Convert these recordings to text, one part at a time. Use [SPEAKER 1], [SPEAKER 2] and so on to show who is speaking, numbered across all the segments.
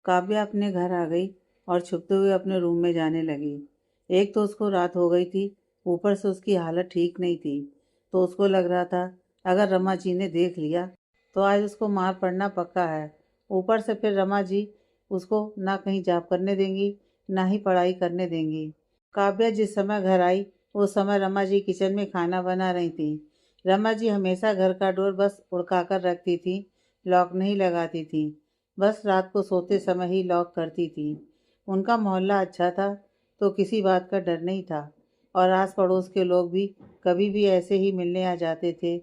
[SPEAKER 1] काव्या अपने घर आ गई और छुपते हुए अपने रूम में जाने लगी। एक तो उसको रात हो गई थी, ऊपर से उसकी हालत ठीक नहीं थी, तो उसको लग रहा था अगर रमा जी ने देख लिया तो आज उसको मार पड़ना पक्का है। ऊपर से फिर रमा जी उसको ना कहीं जाप करने देंगी, ना ही पढ़ाई करने देंगी। काव्या जिस समय घर आई उस समय रमा जी किचन में खाना बना रही थी। रमा जी हमेशा घर का डोर बस उड़का कर रखती थी, लॉक नहीं लगाती थी। बस रात को सोते समय ही लॉक करती थी। उनका मोहल्ला अच्छा था, तो किसी बात का डर नहीं था, और आस पड़ोस के लोग भी कभी भी ऐसे ही मिलने आ जाते थे,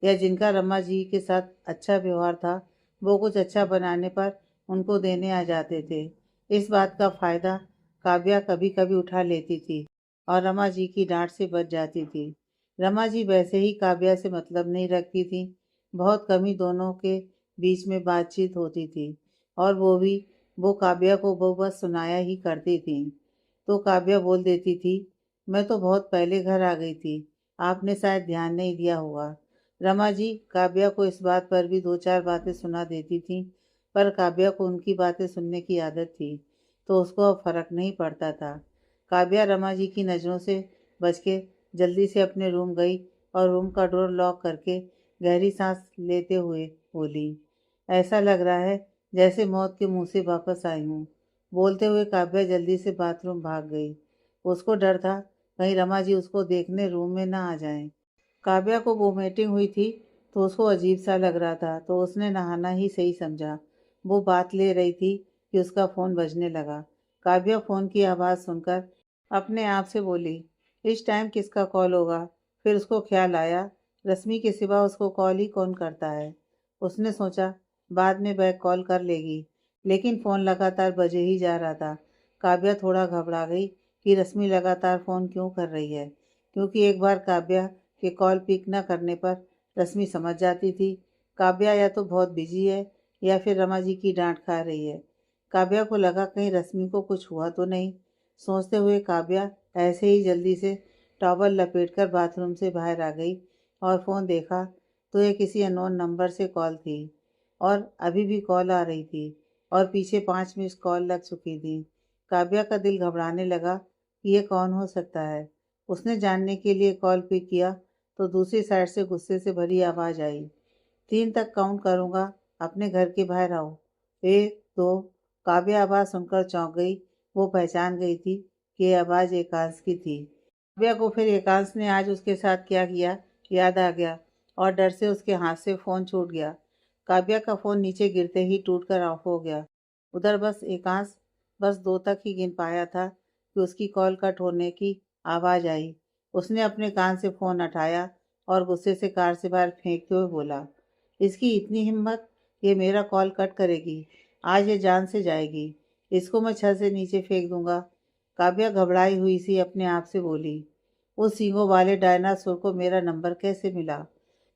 [SPEAKER 1] या जिनका रमा जी के साथ अच्छा व्यवहार था वो कुछ अच्छा बनाने पर उनको देने आ जाते थे। इस बात का फ़ायदा काव्या कभी कभी उठा लेती थी और रमा जी की डांट से बच जाती थी। रमा जी वैसे ही काव्या से मतलब नहीं रखती थी। बहुत कम ही दोनों के बीच में बातचीत होती थी, और वो काव्या को वो बस सुनाया ही करती थी। तो काव्या बोल देती थी, मैं तो बहुत पहले घर आ गई थी, आपने शायद ध्यान नहीं दिया होगा। रमा जी काव्या को इस बात पर भी दो चार बातें सुना देती थी, पर काव्या को उनकी बातें सुनने की आदत थी, तो उसको अब फर्क नहीं पड़ता था। काव्या रमा जी की नज़रों से बच के जल्दी से अपने रूम गई और रूम का डोर लॉक करके गहरी सांस लेते हुए बोली, ऐसा लग रहा है जैसे मौत के मुंह से वापस आई हूँ। बोलते हुए काव्या जल्दी से बाथरूम भाग गई। उसको डर था कहीं रमा जी उसको देखने रूम में ना आ जाएं। काव्या को वोमिटिंग हुई थी, तो उसको अजीब सा लग रहा था, तो उसने नहाना ही सही समझा। वो बात ले रही थी कि उसका फ़ोन बजने लगा। काव्या फ़ोन की आवाज़ सुनकर अपने आप से बोली, इस टाइम किसका कॉल होगा। फिर उसको ख्याल आया, रश्मि के सिवा उसको कॉल ही कौन करता है। उसने सोचा बाद में बैक कॉल कर लेगी, लेकिन फ़ोन लगातार बजे ही जा रहा था। काव्या थोड़ा घबरा गई कि रश्मि लगातार फ़ोन क्यों कर रही है, क्योंकि एक बार काव्या के कॉल पिक न करने पर रश्मि समझ जाती थी काव्या या तो बहुत बिजी है या फिर रमा जी की डांट खा रही है। काव्या को लगा कहीं रश्मि को कुछ हुआ तो नहीं। सोचते हुए काव्या ऐसे ही जल्दी से टॉवल लपेटकर बाथरूम से बाहर आ गई और फ़ोन देखा तो ये किसी अननोन नंबर से कॉल थी, और अभी भी कॉल आ रही थी, और पीछे 5 मिस कॉल लग चुकी थी। काव्या का दिल घबराने लगा कि ये कौन हो सकता है। उसने जानने के लिए कॉल पिक किया तो दूसरी साइड से गुस्से से भरी आवाज़ आई, 3 तक काउंट करूँगा, अपने घर के बाहर आओ। 1 2। काव्या आवाज़ सुनकर चौंक गई। वो पहचान गई थी कि ये आवाज़ एकांश की थी। काव्या को फिर एकांश ने आज उसके साथ क्या किया याद आ गया, और डर से उसके हाथ से फ़ोन छूट गया। काव्या का फ़ोन नीचे गिरते ही टूटकर ऑफ हो गया। उधर एकांश बस 2 तक ही गिन पाया था कि उसकी कॉल कट होने की आवाज़ आई। उसने अपने कान से फ़ोन हटाया और गुस्से से कार से बाहर फेंकते हुए बोला, इसकी इतनी हिम्मत, ये मेरा कॉल कट करेगी, आज ये जान से जाएगी, इसको मैं छत से नीचे फेंक दूंगा। काव्या घबराई हुई सी अपने आप से बोली, उस सींगों वाले डायनासोर को मेरा नंबर कैसे मिला।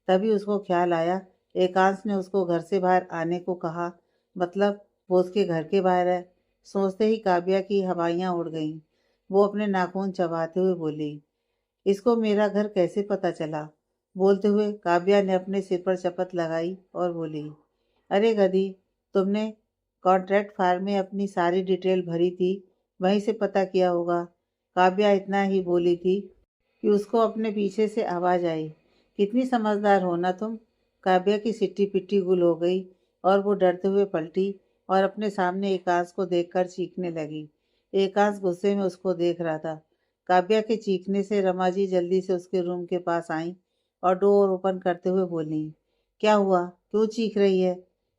[SPEAKER 1] तभी उसको ख्याल आया, एकांश ने उसको घर से बाहर आने को कहा, मतलब वो उसके घर के बाहर है। सोचते ही काव्या की हवाइयाँ उड़ गईं। वो अपने नाखून चबाते हुए बोली, इसको मेरा घर कैसे पता चला। बोलते हुए काव्या ने अपने सिर पर चपत लगाई और बोली, अरे गधी, तुमने कॉन्ट्रैक्ट फार्म में अपनी सारी डिटेल भरी थी, वहीं से पता किया होगा। काव्या इतना ही बोली थी कि उसको अपने पीछे से आवाज़ आई, कितनी समझदार हो ना तुम। काव्या की सिट्टी पिट्टी गुल हो गई और वो डरते हुए पलटी और अपने सामने एकांश को देखकर चीखने लगी। एकांश गुस्से में उसको देख रहा था। काव्या के चीखने से रमा जी जल्दी से उसके रूम के पास आईं और डोर ओपन करते हुए बोली, क्या हुआ, क्यों चीख रही है।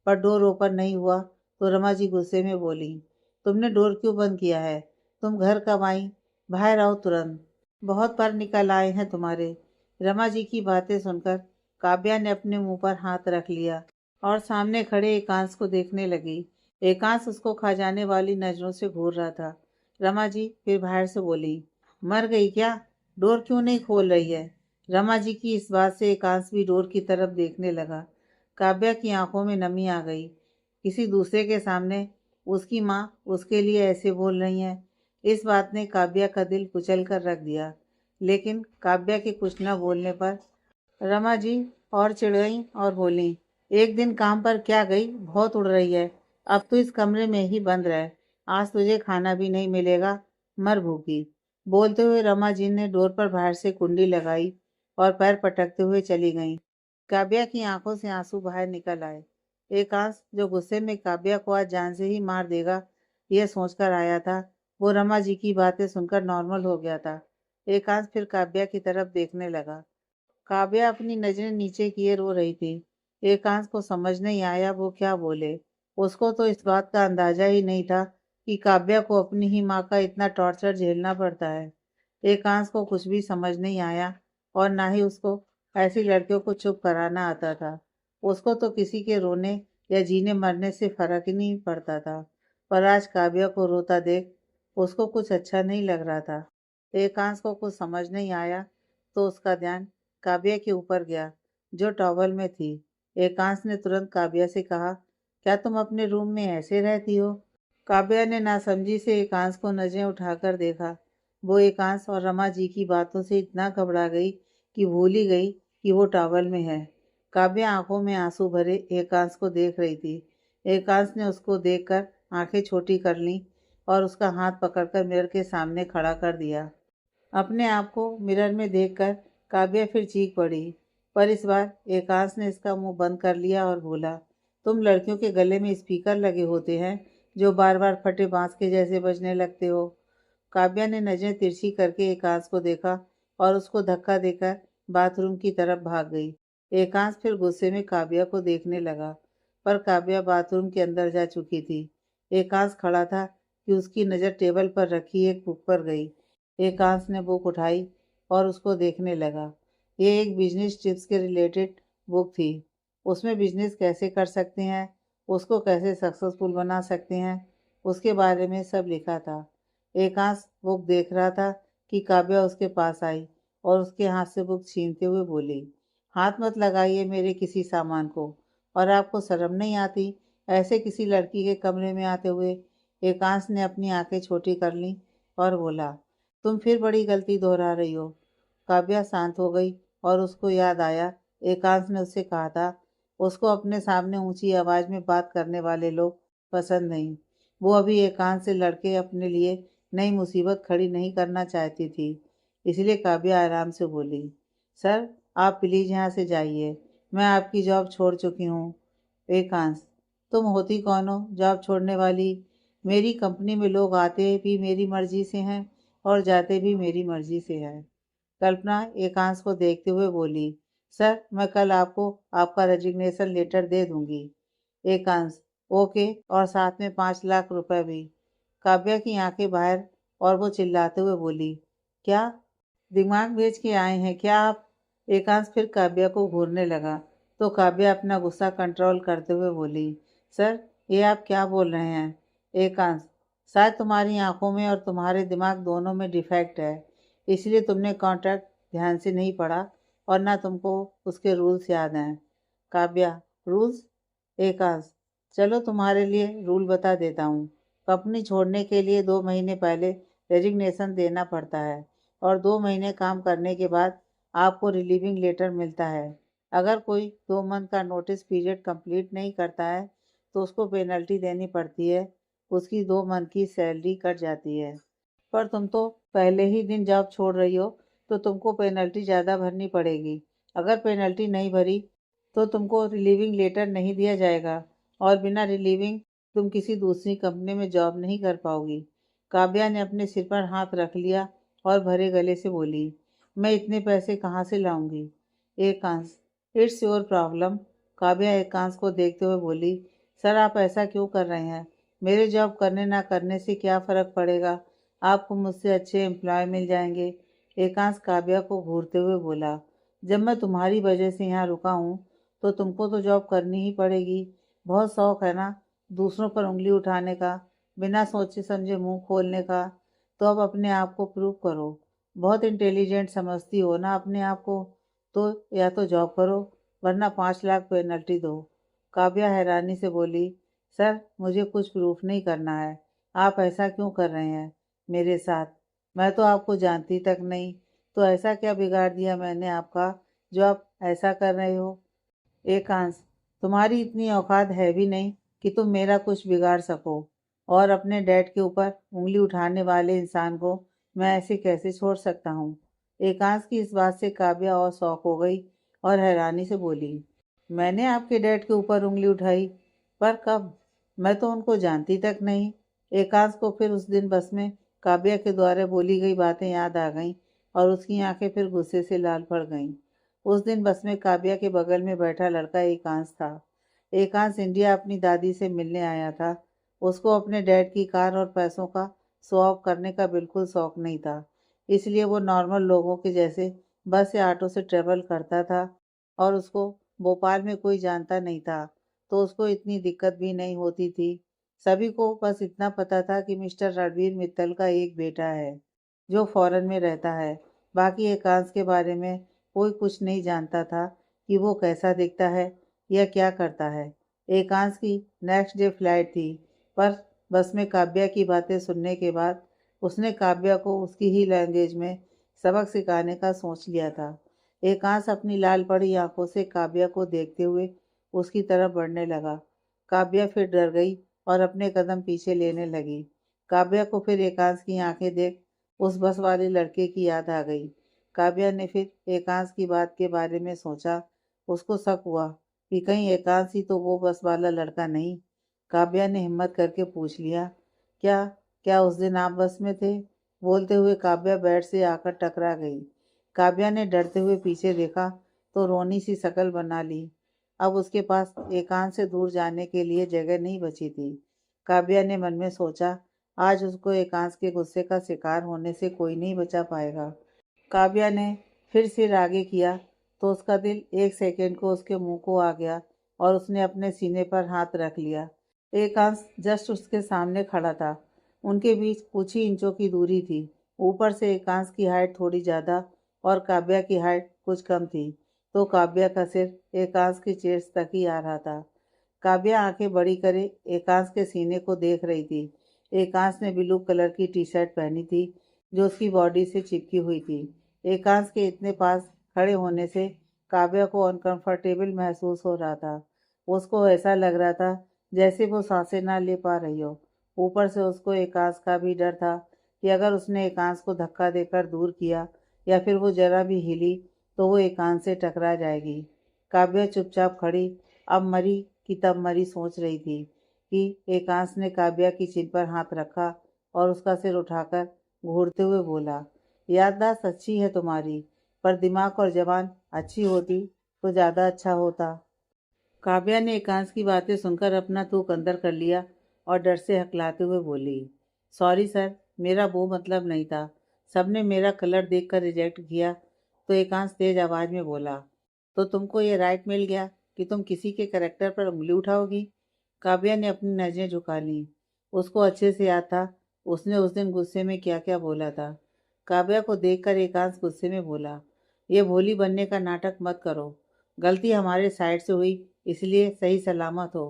[SPEAKER 1] पर डोर ओपन नहीं हुआ तो रमा जी गुस्से में बोली, तुमने डोर क्यों बंद किया है, तुम घर कब आई, बाहर आओ तुरंत, बहुत पर निकल आए हैं तुम्हारे। रमा जी की बातें सुनकर काव्या ने अपने मुंह पर हाथ रख लिया और सामने खड़े एकांश को देखने लगी। एकांश उसको खा जाने वाली नजरों से घूर रहा था। रमा जी फिर बाहर से बोली, मर गई क्या, डोर क्यों नहीं खोल रही है। रमा जी की इस बात से एकांश भी डोर की तरफ देखने लगा। काव्या की आंखों में नमी आ गई। किसी दूसरे के सामने उसकी माँ उसके लिए ऐसे बोल रही है। इस बात ने काव्या का दिल कुचल कर रख दिया। लेकिन काव्या के कुछ न बोलने पर रमा जी और चिढ़ गईं और बोलीं, एक दिन काम पर क्या गई, बहुत उड़ रही है, अब तो इस कमरे में ही बंद रह, आज तुझे खाना भी नहीं मिलेगा, मर भूखी। बोलते हुए रमा जी ने डोर पर बाहर से कुंडी लगाई और पैर पटकते हुए चली गईं। काव्या की आंखों से आंसू बाहर निकल आए। एकांश, जो गुस्से में काव्या को आज जान से ही मार देगा, यह सोचकर आया था, वो रमा जी की बातें सुनकर नॉर्मल हो गया था। एकांश फिर काव्या की तरफ देखने लगा। काव्या अपनी नजरें नीचे किए रो रही थी। एकांश को समझ नहीं आया वो क्या बोले। उसको तो इस बात का अंदाजा ही नहीं था कि काव्या को अपनी ही माँ का इतना टॉर्चर झेलना पड़ता है। एकांश को कुछ भी समझ नहीं आया और ना ही उसको ऐसी लड़कियों को चुप कराना आता था। उसको तो किसी के रोने या जीने मरने से फर्क ही नहीं पड़ता था, पर आज काव्या को रोता देख उसको कुछ अच्छा नहीं लग रहा था। एकांश को कुछ समझ नहीं आया तो उसका ध्यान काव्या के ऊपर गया, जो टॉवल में थी। एकांश ने तुरंत काव्या से कहा, क्या तुम अपने रूम में ऐसे रहती हो? काव्या ने नासमझी से एकांश को नजरें उठाकर देखा। वो एकांश और रमा जी की बातों से इतना घबरा गई कि भूल ही गई कि वो टॉवल में है। काव्या आंखों में आंसू भरे एकांश को देख रही थी। एकांश ने उसको देखकर आंखें छोटी कर लीं और उसका हाथ पकड़कर मिरर के सामने खड़ा कर दिया। अपने आप को मिरर में देखकर काव्या फिर चीख पड़ी, पर इस बार एकांश ने इसका मुंह बंद कर लिया और बोला, तुम लड़कियों के गले में स्पीकर लगे होते हैं जो बार बार फटे बांस के जैसे बजने लगते हो। काव्या ने नजरें तिरछी करके एकांश को देखा और उसको धक्का देकर बाथरूम की तरफ भाग गई। एकांश फिर गुस्से में काव्या को देखने लगा, पर काव्या बाथरूम के अंदर जा चुकी थी। एकांश खड़ा था कि उसकी नज़र टेबल पर रखी एक बुक पर गई। एकांश ने बुक उठाई और उसको देखने लगा। ये एक बिजनेस टिप्स के रिलेटेड बुक थी। उसमें बिजनेस कैसे कर सकते हैं, उसको कैसे सक्सेसफुल बना सकते हैं, उसके बारे में सब लिखा था। एकांश बुक देख रहा था कि काव्या उसके पास आई और उसके हाथ से बुक छीनते हुए बोली, हाथ मत लगाइए मेरे किसी सामान को, और आपको शर्म नहीं आती ऐसे किसी लड़की के कमरे में आते हुए? एकांश ने अपनी आंखें छोटी कर लीं और बोला, तुम फिर बड़ी गलती दोहरा रही हो। काव्या शांत हो गई और उसको याद आया एकांश ने उससे कहा था, उसको अपने सामने ऊंची आवाज में बात करने वाले लोग पसंद नहीं। वो अभी एकांश से लड़के अपने लिए नई मुसीबत खड़ी नहीं करना चाहती थी। इसलिए काव्या आराम से बोली, सर आप प्लीज यहाँ से जाइए, मैं आपकी जॉब छोड़ चुकी हूँ। एकांश, तुम होती कौन हो जॉब छोड़ने वाली? मेरी कंपनी में लोग आते भी मेरी मर्जी से हैं और जाते भी मेरी मर्जी से हैं। कल्पना एकांश को देखते हुए बोली, सर मैं कल आपको आपका रेजिग्नेशन लेटर दे दूंगी। एकांश, ओके, और साथ में 5 लाख रुपए भी। काव्या की आंखें बाहर और वो चिल्लाते हुए बोली, क्या दिमाग बेच के आए हैं क्या आप? एकांश फिर काव्या को घूरने लगा तो काव्या अपना गुस्सा कंट्रोल करते हुए बोली, सर ये आप क्या बोल रहे हैं? एकांश, शायद तुम्हारी आंखों में और तुम्हारे दिमाग दोनों में डिफेक्ट है, इसलिए तुमने कॉन्ट्रैक्ट ध्यान से नहीं पढ़ा और ना तुमको उसके रूल्स याद हैं। काव्या, रूल्स? एकांश, चलो तुम्हारे लिए रूल बता देता हूँ। कंपनी छोड़ने के लिए 2 महीने पहले रेजिग्नेशन देना पड़ता है और 2 महीने काम करने के बाद आपको रिलीविंग लेटर मिलता है। अगर कोई 2 मंथ का नोटिस पीरियड कंप्लीट नहीं करता है तो उसको पेनल्टी देनी पड़ती है, उसकी 2 मंथ की सैलरी कट जाती है। पर तुम तो पहले ही दिन जॉब छोड़ रही हो तो तुमको पेनल्टी ज़्यादा भरनी पड़ेगी। अगर पेनल्टी नहीं भरी तो तुमको रिलीविंग लेटर नहीं दिया जाएगा और बिना रिलीविंग तुम किसी दूसरी कंपनी में जॉब नहीं कर पाओगी। काव्या ने अपने सिर पर हाथ रख लिया और भरे गले से बोली, मैं इतने पैसे कहाँ से लाऊंगी? एकांश, इट्स योर प्रॉब्लम। काव्या एकांश को देखते हुए बोली, सर आप ऐसा क्यों कर रहे हैं? मेरे जॉब करने ना करने से क्या फ़र्क पड़ेगा? आपको मुझसे अच्छे एम्प्लॉय मिल जाएंगे। एकांश काव्या को घूरते हुए बोला, जब मैं तुम्हारी वजह से यहाँ रुका हूँ तो तुमको तो जॉब करनी ही पड़ेगी। बहुत शौक है ना दूसरों पर उंगली उठाने का, बिना सोचे समझे मुंह खोलने का? तो अब अपने आप को प्रूव करो। बहुत इंटेलिजेंट समझती हो ना अपने आप को, तो या तो जॉब करो वरना 5 लाख पेनल्टी दो। काव्या हैरानी से बोली, सर मुझे कुछ प्रूफ नहीं करना है, आप ऐसा क्यों कर रहे हैं मेरे साथ? मैं तो आपको जानती तक नहीं, तो ऐसा क्या बिगाड़ दिया मैंने आपका जो आप ऐसा कर रहे हो? एकांश, तुम्हारी इतनी औकात है भी नहीं कि तुम मेरा कुछ बिगाड़ सको, और अपने डैड के ऊपर उंगली उठाने वाले इंसान को मैं ऐसे कैसे छोड़ सकता हूँ। एकांश की इस बात से काव्या और शौक हो गई और हैरानी से बोली, मैंने आपके डैड के ऊपर उंगली उठाई? पर कब? मैं तो उनको जानती तक नहीं। एकांश को फिर उस दिन बस में काव्या के द्वारा बोली गई बातें याद आ गईं और उसकी आंखें फिर गुस्से से लाल पड़ गईं। उस दिन बस में काव्या के बगल में बैठा लड़का एकांश था। एकांश इंडिया अपनी दादी से मिलने आया था। उसको अपने डैड की कार और पैसों का शो ऑफ करने का बिल्कुल शौक नहीं था, इसलिए वो नॉर्मल लोगों के जैसे बस या ऑटो से ट्रेवल करता था। और उसको भोपाल में कोई जानता नहीं था, तो उसको इतनी दिक्कत भी नहीं होती थी। सभी को बस इतना पता था कि मिस्टर रणवीर मित्तल का एक बेटा है जो फॉरेन में रहता है। बाकी एकांश के बारे में कोई कुछ नहीं जानता था कि वो कैसा दिखता है या क्या करता है। एकांश की नेक्स्ट डे फ्लाइट थी, पर बस में काव्या की बातें सुनने के बाद उसने काव्या को उसकी ही लैंग्वेज में सबक सिखाने का सोच लिया था। एकांश अपनी लाल पड़ी आंखों से काव्या को देखते हुए उसकी तरफ बढ़ने लगा। काव्या फिर डर गई और अपने कदम पीछे लेने लगी। काव्या को फिर एकांश की आंखें देख उस बस वाले लड़के की याद आ गई। काव्या ने फिर एकांश की बात के बारे में सोचा। उसको शक हुआ कि कहीं एकांश ही तो वो बस वाला लड़का नहीं। काव्या ने हिम्मत करके पूछ लिया, क्या क्या उस दिन आप बस में थे? बोलते हुए काव्या बेड से आकर टकरा गई। काव्या ने डरते हुए पीछे देखा तो रोनी सी शक्ल बना ली। अब उसके पास एकांत से दूर जाने के लिए जगह नहीं बची थी। काव्या ने मन में सोचा, आज उसको एकांत के गुस्से का शिकार होने से कोई नहीं बचा पाएगा। काव्या ने फिर सिर आगे किया तो उसका दिल एक सेकंड को उसके मुंह को आ गया और उसने अपने सीने पर हाथ रख लिया। एकांश जस्ट उसके सामने खड़ा था। उनके बीच कुछ ही इंचों की दूरी थी। ऊपर से एकांश की हाइट थोड़ी ज़्यादा और काव्या की हाइट कुछ कम थी, तो काव्या का सिर एकांश की चेस्ट तक ही आ रहा था। काव्या आंखें बड़ी करे एकांश के सीने को देख रही थी। एकांश ने ब्लू कलर की टी शर्ट पहनी थी जो उसकी बॉडी से चिपकी हुई थी। एकांश के इतने पास खड़े होने से काव्या को अनकंफर्टेबल महसूस हो रहा था। उसको ऐसा लग रहा था जैसे वो सांसें ना ले पा रही हो। ऊपर से उसको एकांश का भी डर था कि अगर उसने एकांश को धक्का देकर दूर किया या फिर वो जरा भी हिली तो वो एकांश से टकरा जाएगी। काव्या चुपचाप खड़ी, अब मरी कि तब मरी सोच रही थी कि एकांश ने काव्या की चिन पर हाथ रखा और उसका सिर उठाकर घूरते हुए बोला, याददाश्त अच्छी है तुम्हारी, पर दिमाग और जबान अच्छी होती तो ज़्यादा अच्छा होता। काव्या ने एकांश की बातें सुनकर अपना थूक अंदर कर लिया और डर से हकलाते हुए बोली, सॉरी सर, मेरा वो मतलब नहीं था। सबने मेरा कलर देखकर रिजेक्ट किया। तो एकांश तेज आवाज में बोला, तो तुमको ये राइट मिल गया कि तुम किसी के करेक्टर पर उंगली उठाओगी? काव्या ने अपनी नजरें झुका लीं। उसको अच्छे से याद था उसने उस दिन गुस्से में क्या क्या बोला था। काव्या को देखकर एकांश गुस्से में बोला, ये भोली बनने का नाटक मत करो। गलती हमारे साइड से हुई, इसलिए सही सलामत हो।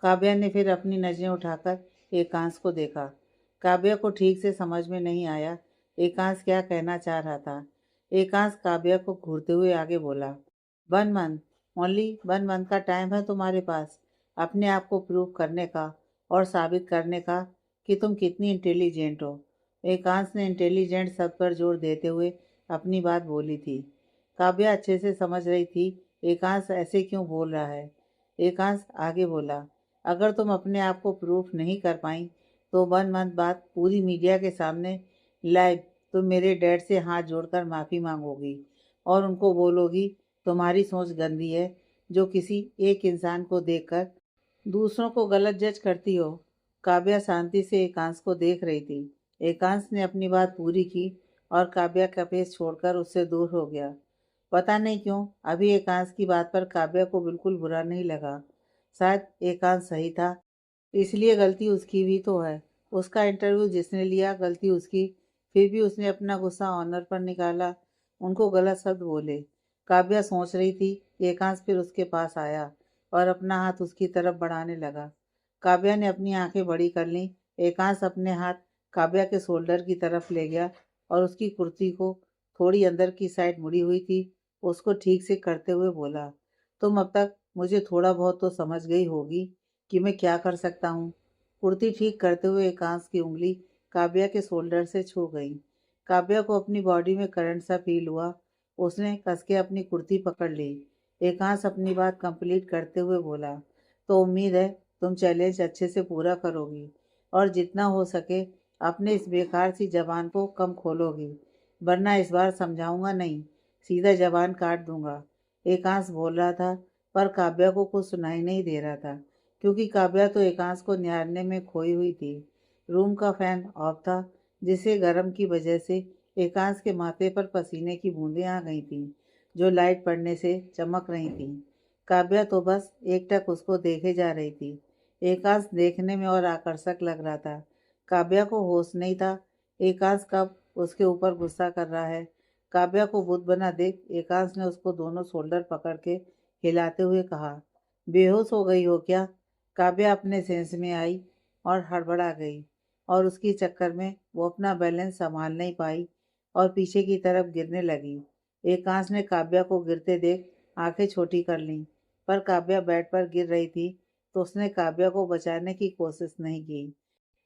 [SPEAKER 1] काव्या ने फिर अपनी नजरें उठाकर एकांश को देखा। काव्या को ठीक से समझ में नहीं आया एकांश क्या कहना चाह रहा था। एकांश काव्या को घूरते हुए आगे बोला, 1 मंथ, ओनली 1 मंथ का टाइम है तुम्हारे पास अपने आप को प्रूव करने का और साबित करने का कि तुम कितनी इंटेलिजेंट हो। एकांश ने इंटेलिजेंट शब्द पर जोर देते हुए अपनी बात बोली थी। काव्या अच्छे से समझ रही थी एकांश ऐसे क्यों बोल रहा है। एकांश आगे बोला, अगर तुम अपने आप को प्रूफ नहीं कर पाई तो 1 मंथ बाद पूरी मीडिया के सामने लाइव तुम मेरे डैड से हाथ जोड़कर माफ़ी मांगोगी और उनको बोलोगी तुम्हारी सोच गंदी है जो किसी एक इंसान को देखकर दूसरों को गलत जज करती हो। काव्या शांति से एकांश को देख रही थी। एकांश ने अपनी बात पूरी की और काव्या का पेश छोड़कर उससे दूर हो गया। पता नहीं क्यों अभी एकांश की बात पर काव्या को बिल्कुल बुरा नहीं लगा। शायद एकांश सही था, इसलिए गलती उसकी भी तो है। उसका इंटरव्यू जिसने लिया गलती उसकी, फिर भी उसने अपना गुस्सा ऑनर पर निकाला, उनको गलत शब्द बोले। काव्या सोच रही थी कि एकांश फिर उसके पास आया और अपना हाथ उसकी तरफ बढ़ाने लगा। काव्या ने अपनी आंखें बड़ी कर लीं। एकांश अपने हाथ काव्या के शोल्डर की तरफ ले गया और उसकी कुर्ती को थोड़ी अंदर की साइड मुड़ी हुई थी उसको ठीक से करते हुए बोला, तुम अब तक मुझे थोड़ा बहुत तो समझ गई होगी कि मैं क्या कर सकता हूँ। कुर्ती ठीक करते हुए एकांश की उंगली काव्या के शोल्डर से छू गई। काव्या को अपनी बॉडी में करंट सा फील हुआ। उसने कस के अपनी कुर्ती पकड़ ली। एकांश अपनी बात कंप्लीट करते हुए बोला, तो उम्मीद है तुम चैलेंज अच्छे से पूरा करोगी और जितना हो सके अपने इस बेकार सी जबान को कम खोलोगी, वरना इस बार समझाऊंगा नहीं, सीधा जबान काट दूंगा। एकांश बोल रहा था पर काव्या को कुछ सुनाई नहीं दे रहा था, क्योंकि काव्या तो एकांश को निहारने में खोई हुई थी। रूम का फैन ऑफ था, जिससे गर्म की वजह से एकांश के माथे पर पसीने की बूंदें आ गई थीं, जो लाइट पड़ने से चमक रही थीं। काव्या तो बस एकटक उसको देखे जा रही थी। एकांश देखने में और आकर्षक लग रहा था। काव्या को होश नहीं था एकांश कब उसके ऊपर गुस्सा कर रहा है। काव्या को बुत बना देख एकांश ने उसको दोनों शोल्डर पकड़ के हिलाते हुए कहा, बेहोश हो गई हो क्या? काव्या अपने सेंस में आई और हड़बड़ा गई और उसकी चक्कर में वो अपना बैलेंस संभाल नहीं पाई और पीछे की तरफ गिरने लगी। एकांश ने काव्या को गिरते देख आंखें छोटी कर लीं, पर काव्या बेड पर गिर रही थी तो उसने काव्या को बचाने की कोशिश नहीं की।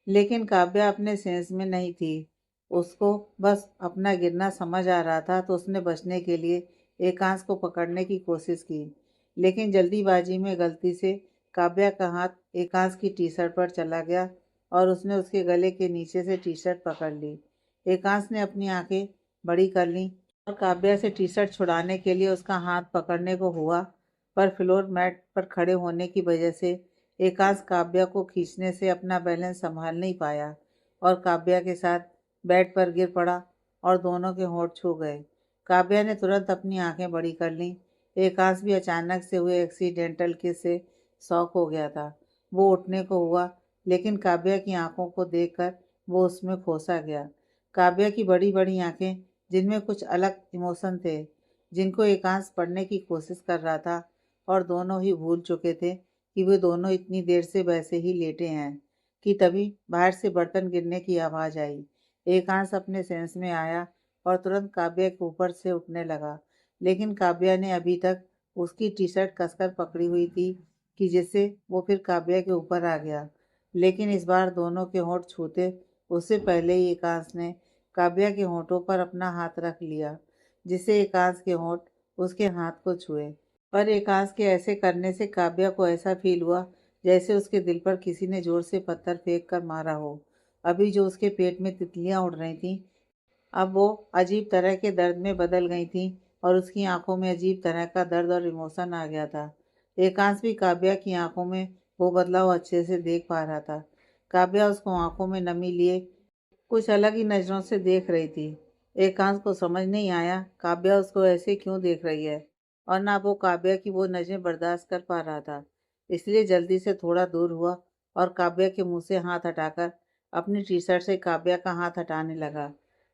[SPEAKER 1] लेकिन काव्या अपने सेंस में नहीं थी। उसको बस अपना गिरना समझ आ रहा था, तो उसने बचने के लिए एकांश को पकड़ने की कोशिश की। लेकिन जल्दीबाजी में गलती से काव्या का हाथ एकांश की टी शर्ट पर चला गया और उसने उसके गले के नीचे से टी शर्ट पकड़ ली। एकांश ने अपनी आंखें बड़ी कर लीं और काव्या से टी शर्ट छुड़ाने के लिए उसका हाथ पकड़ने को हुआ, पर फ्लोर मैट पर खड़े होने की वजह से एकांश काव्या को खींचने से अपना बैलेंस संभाल नहीं पाया और काव्या के साथ बेड पर गिर पड़ा और दोनों के होंठ छू गए। काव्या ने तुरंत अपनी आंखें बड़ी कर लीं। एकांश भी अचानक से हुए एक्सीडेंटल किस से शॉक हो गया था। वो उठने को हुआ, लेकिन काव्या की आंखों को देखकर वो उसमें खोसा गया। काव्या की बड़ी बड़ी आंखें, जिनमें कुछ अलग इमोशन थे, जिनको एकांश पढ़ने की कोशिश कर रहा था, और दोनों ही भूल चुके थे कि वे दोनों इतनी देर से वैसे ही लेटे हैं कि तभी बाहर से बर्तन गिरने की आवाज़ आई। एकांश अपने सेंस में आया और तुरंत काव्या के ऊपर से उठने लगा, लेकिन काव्या ने अभी तक उसकी टी शर्ट कसकर पकड़ी हुई थी कि जिससे वो फिर काव्या के ऊपर आ गया। लेकिन इस बार दोनों के होंठ छूते उससे पहले ही एकांश ने काव्या के होंठों पर अपना हाथ रख लिया, जिससे एकांश के होंठ उसके हाथ को छुए। पर एकांश के ऐसे करने से काव्या को ऐसा फील हुआ जैसे उसके दिल पर किसी ने जोर से पत्थर फेंक कर मारा हो। अभी जो उसके पेट में तितलियां उड़ रही थीं, अब वो अजीब तरह के दर्द में बदल गई थीं और उसकी आंखों में अजीब तरह का दर्द और इमोशन आ गया था। एकांश भी काव्या की आंखों में वो बदलाव अच्छे से देख पा रहा था। काव्या उसको आंखों में नमी लिए कुछ अलग ही नज़रों से देख रही थी। एकांश को समझ नहीं आया काव्या उसको ऐसे क्यों देख रही है, और ना वो काव्या की वो नज़रें बर्दाश्त कर पा रहा था। इसलिए जल्दी से थोड़ा दूर हुआ और काव्या के मुंह से हाथ हटाकर अपनी टी शर्ट से काव्या का हाथ हटाने लगा।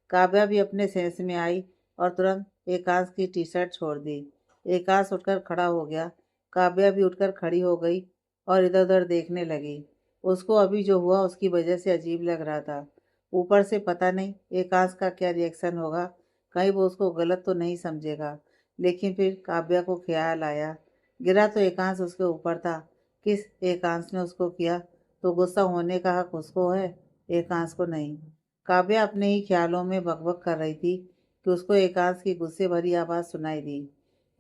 [SPEAKER 1] काव्या भी अपने सेंस में आई और तुरंत एकांश की टी शर्ट छोड़ दी। एकांश उठकर खड़ा हो गया। काव्या भी उठकर खड़ी हो गई और इधर उधर देखने लगी। उसको अभी जो हुआ उसकी वजह से अजीब लग रहा था। ऊपर से पता नहीं एकांश का क्या रिएक्शन होगा, कहीं वो उसको गलत तो नहीं समझेगा। लेकिन फिर काव्या को ख्याल आया, गिरा तो एकांश उसके ऊपर था। किस एकांश ने उसको किया, तो गुस्सा होने का हक उसको है, एकांश को नहीं। काव्या अपने ही ख्यालों में बकबक कर रही थी कि उसको एकांश की गुस्से भरी आवाज़ सुनाई दी,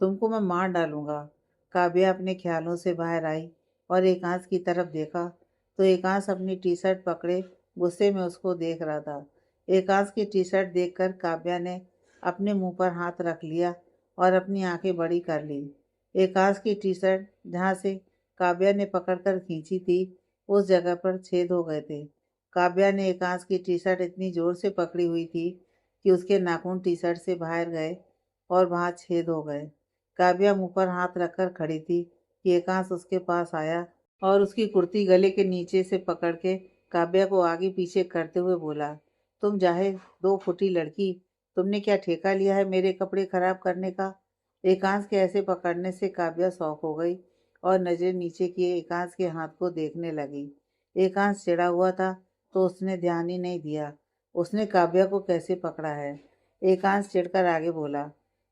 [SPEAKER 1] तुमको मैं मार डालूंगा। काव्या अपने ख्यालों से बाहर आई और एकांश की तरफ देखा तो एकांश अपनी टी शर्ट पकड़े गुस्से में उसको देख रहा था। एकांश की टी शर्ट देखकर काव्या ने अपने मुंह पर हाथ रख लिया और अपनी आंखें बड़ी कर ली। एकांश की टी शर्ट जहाँ से काव्या ने पकड़कर खींची थी, उस जगह पर छेद हो गए थे। काव्या ने एकांश की टी शर्ट इतनी जोर से पकड़ी हुई थी कि उसके नाखून टी शर्ट से बाहर गए और वहां छेद हो गए। काव्या मुंह पर हाथ रखकर खड़ी थी कि एकांश उसके पास आया और उसकी कुर्ती गले के नीचे से पकड़ के काव्या को आगे पीछे करते हुए बोला, तुम जाहे 2 फुटी लड़की, तुमने क्या ठेका लिया है मेरे कपड़े खराब करने का? एकांश के ऐसे पकड़ने से काव्या शौक हो गई और नजर नीचे किए एकांश के हाथ को देखने लगी। एकांश चिढ़ा हुआ था तो उसने ध्यान ही नहीं दिया उसने काव्या को कैसे पकड़ा है। एकांश चिढ़कर आगे बोला,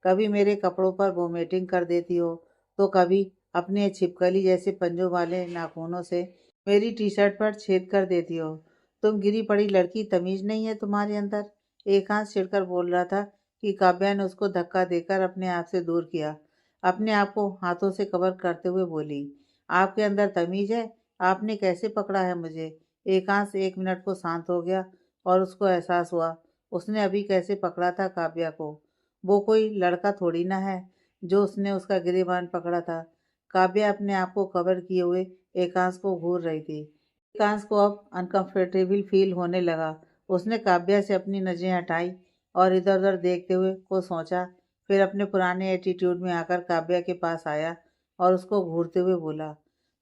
[SPEAKER 1] कभी मेरे कपड़ों पर वोमिटिंग कर देती हो तो कभी अपने छिपकली जैसे पंजों वाले नाखूनों से मेरी टी शर्ट पर छेद कर देती हो। तुम गिरी पड़ी लड़की, तमीज नहीं है तुम्हारे अंदर। एकांश चिढ़कर बोल रहा था कि काव्या ने उसको धक्का देकर अपने आप से दूर किया। अपने आप को हाथों से कवर करते हुए बोली, आपके अंदर तमीज है? आपने कैसे पकड़ा है मुझे? एकांश 1 मिनट को शांत हो गया और उसको एहसास हुआ उसने अभी कैसे पकड़ा था काव्या को। वो कोई लड़का थोड़ी ना है जो उसने उसका गिरेबान पकड़ा था। काव्या अपने आप को कवर किए हुए एकांश को घूर रही थी। एकांश को अब अनकंफर्टेबल फील होने लगा। उसने काव्या से अपनी नजरें हटाई और इधर उधर देखते हुए को सोचा, फिर अपने पुराने एटीट्यूड में आकर काव्या के पास आया और उसको घूरते हुए बोला,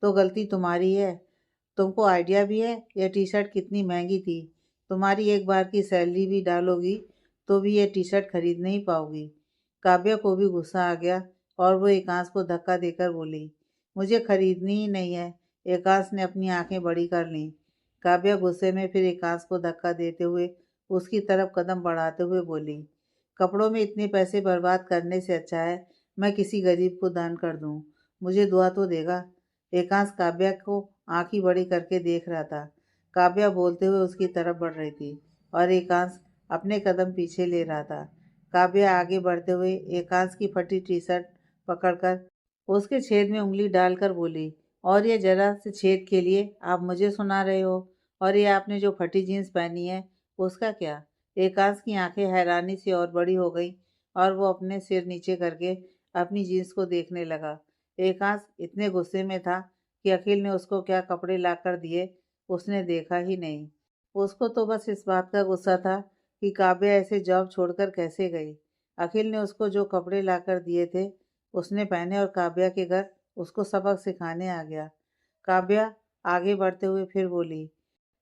[SPEAKER 1] तो गलती तुम्हारी है। तुमको आइडिया भी है यह टी शर्ट कितनी महंगी थी? तुम्हारी एक बार की सैलरी भी डालोगी तो भी ये टी शर्ट खरीद नहीं पाओगी। काव्या को भी गुस्सा आ गया और वो एकांश को धक्का देकर बोली, मुझे खरीदनी ही नहीं है। एकांश ने अपनी आंखें बड़ी कर लीं। काव्या गुस्से में फिर एकांश को धक्का देते हुए उसकी तरफ कदम बढ़ाते हुए बोली, कपड़ों में इतने पैसे बर्बाद करने से अच्छा है मैं किसी गरीब को दान कर दूं। मुझे दुआ तो देगा। एकांश काव्या को आंखें बड़ी करके देख रहा था। काव्या बोलते हुए उसकी तरफ बढ़ रही थी और एकांश अपने कदम पीछे ले रहा था। काव्या आगे बढ़ते हुए एकांश की फटी टी शर्ट पकड़कर उसके छेद में उंगली डालकर बोली, और ये जरा से छेद के लिए आप मुझे सुना रहे हो? और ये आपने जो फटी जीन्स पहनी है उसका क्या? एकांश की आंखें हैरानी से और बड़ी हो गई और वो अपने सिर नीचे करके अपनी जीन्स को देखने लगा। एकांश इतने गुस्से में था कि अखिल ने उसको क्या कपड़े ला कर दिए उसने देखा ही नहीं। उसको तो बस इस बात का गुस्सा था कि काव्या ऐसे जॉब छोड़कर कैसे गई। अखिल ने उसको जो कपड़े लाकर दिए थे उसने पहने और काव्या के घर उसको सबक सिखाने आ गया। काव्या आगे बढ़ते हुए फिर बोली,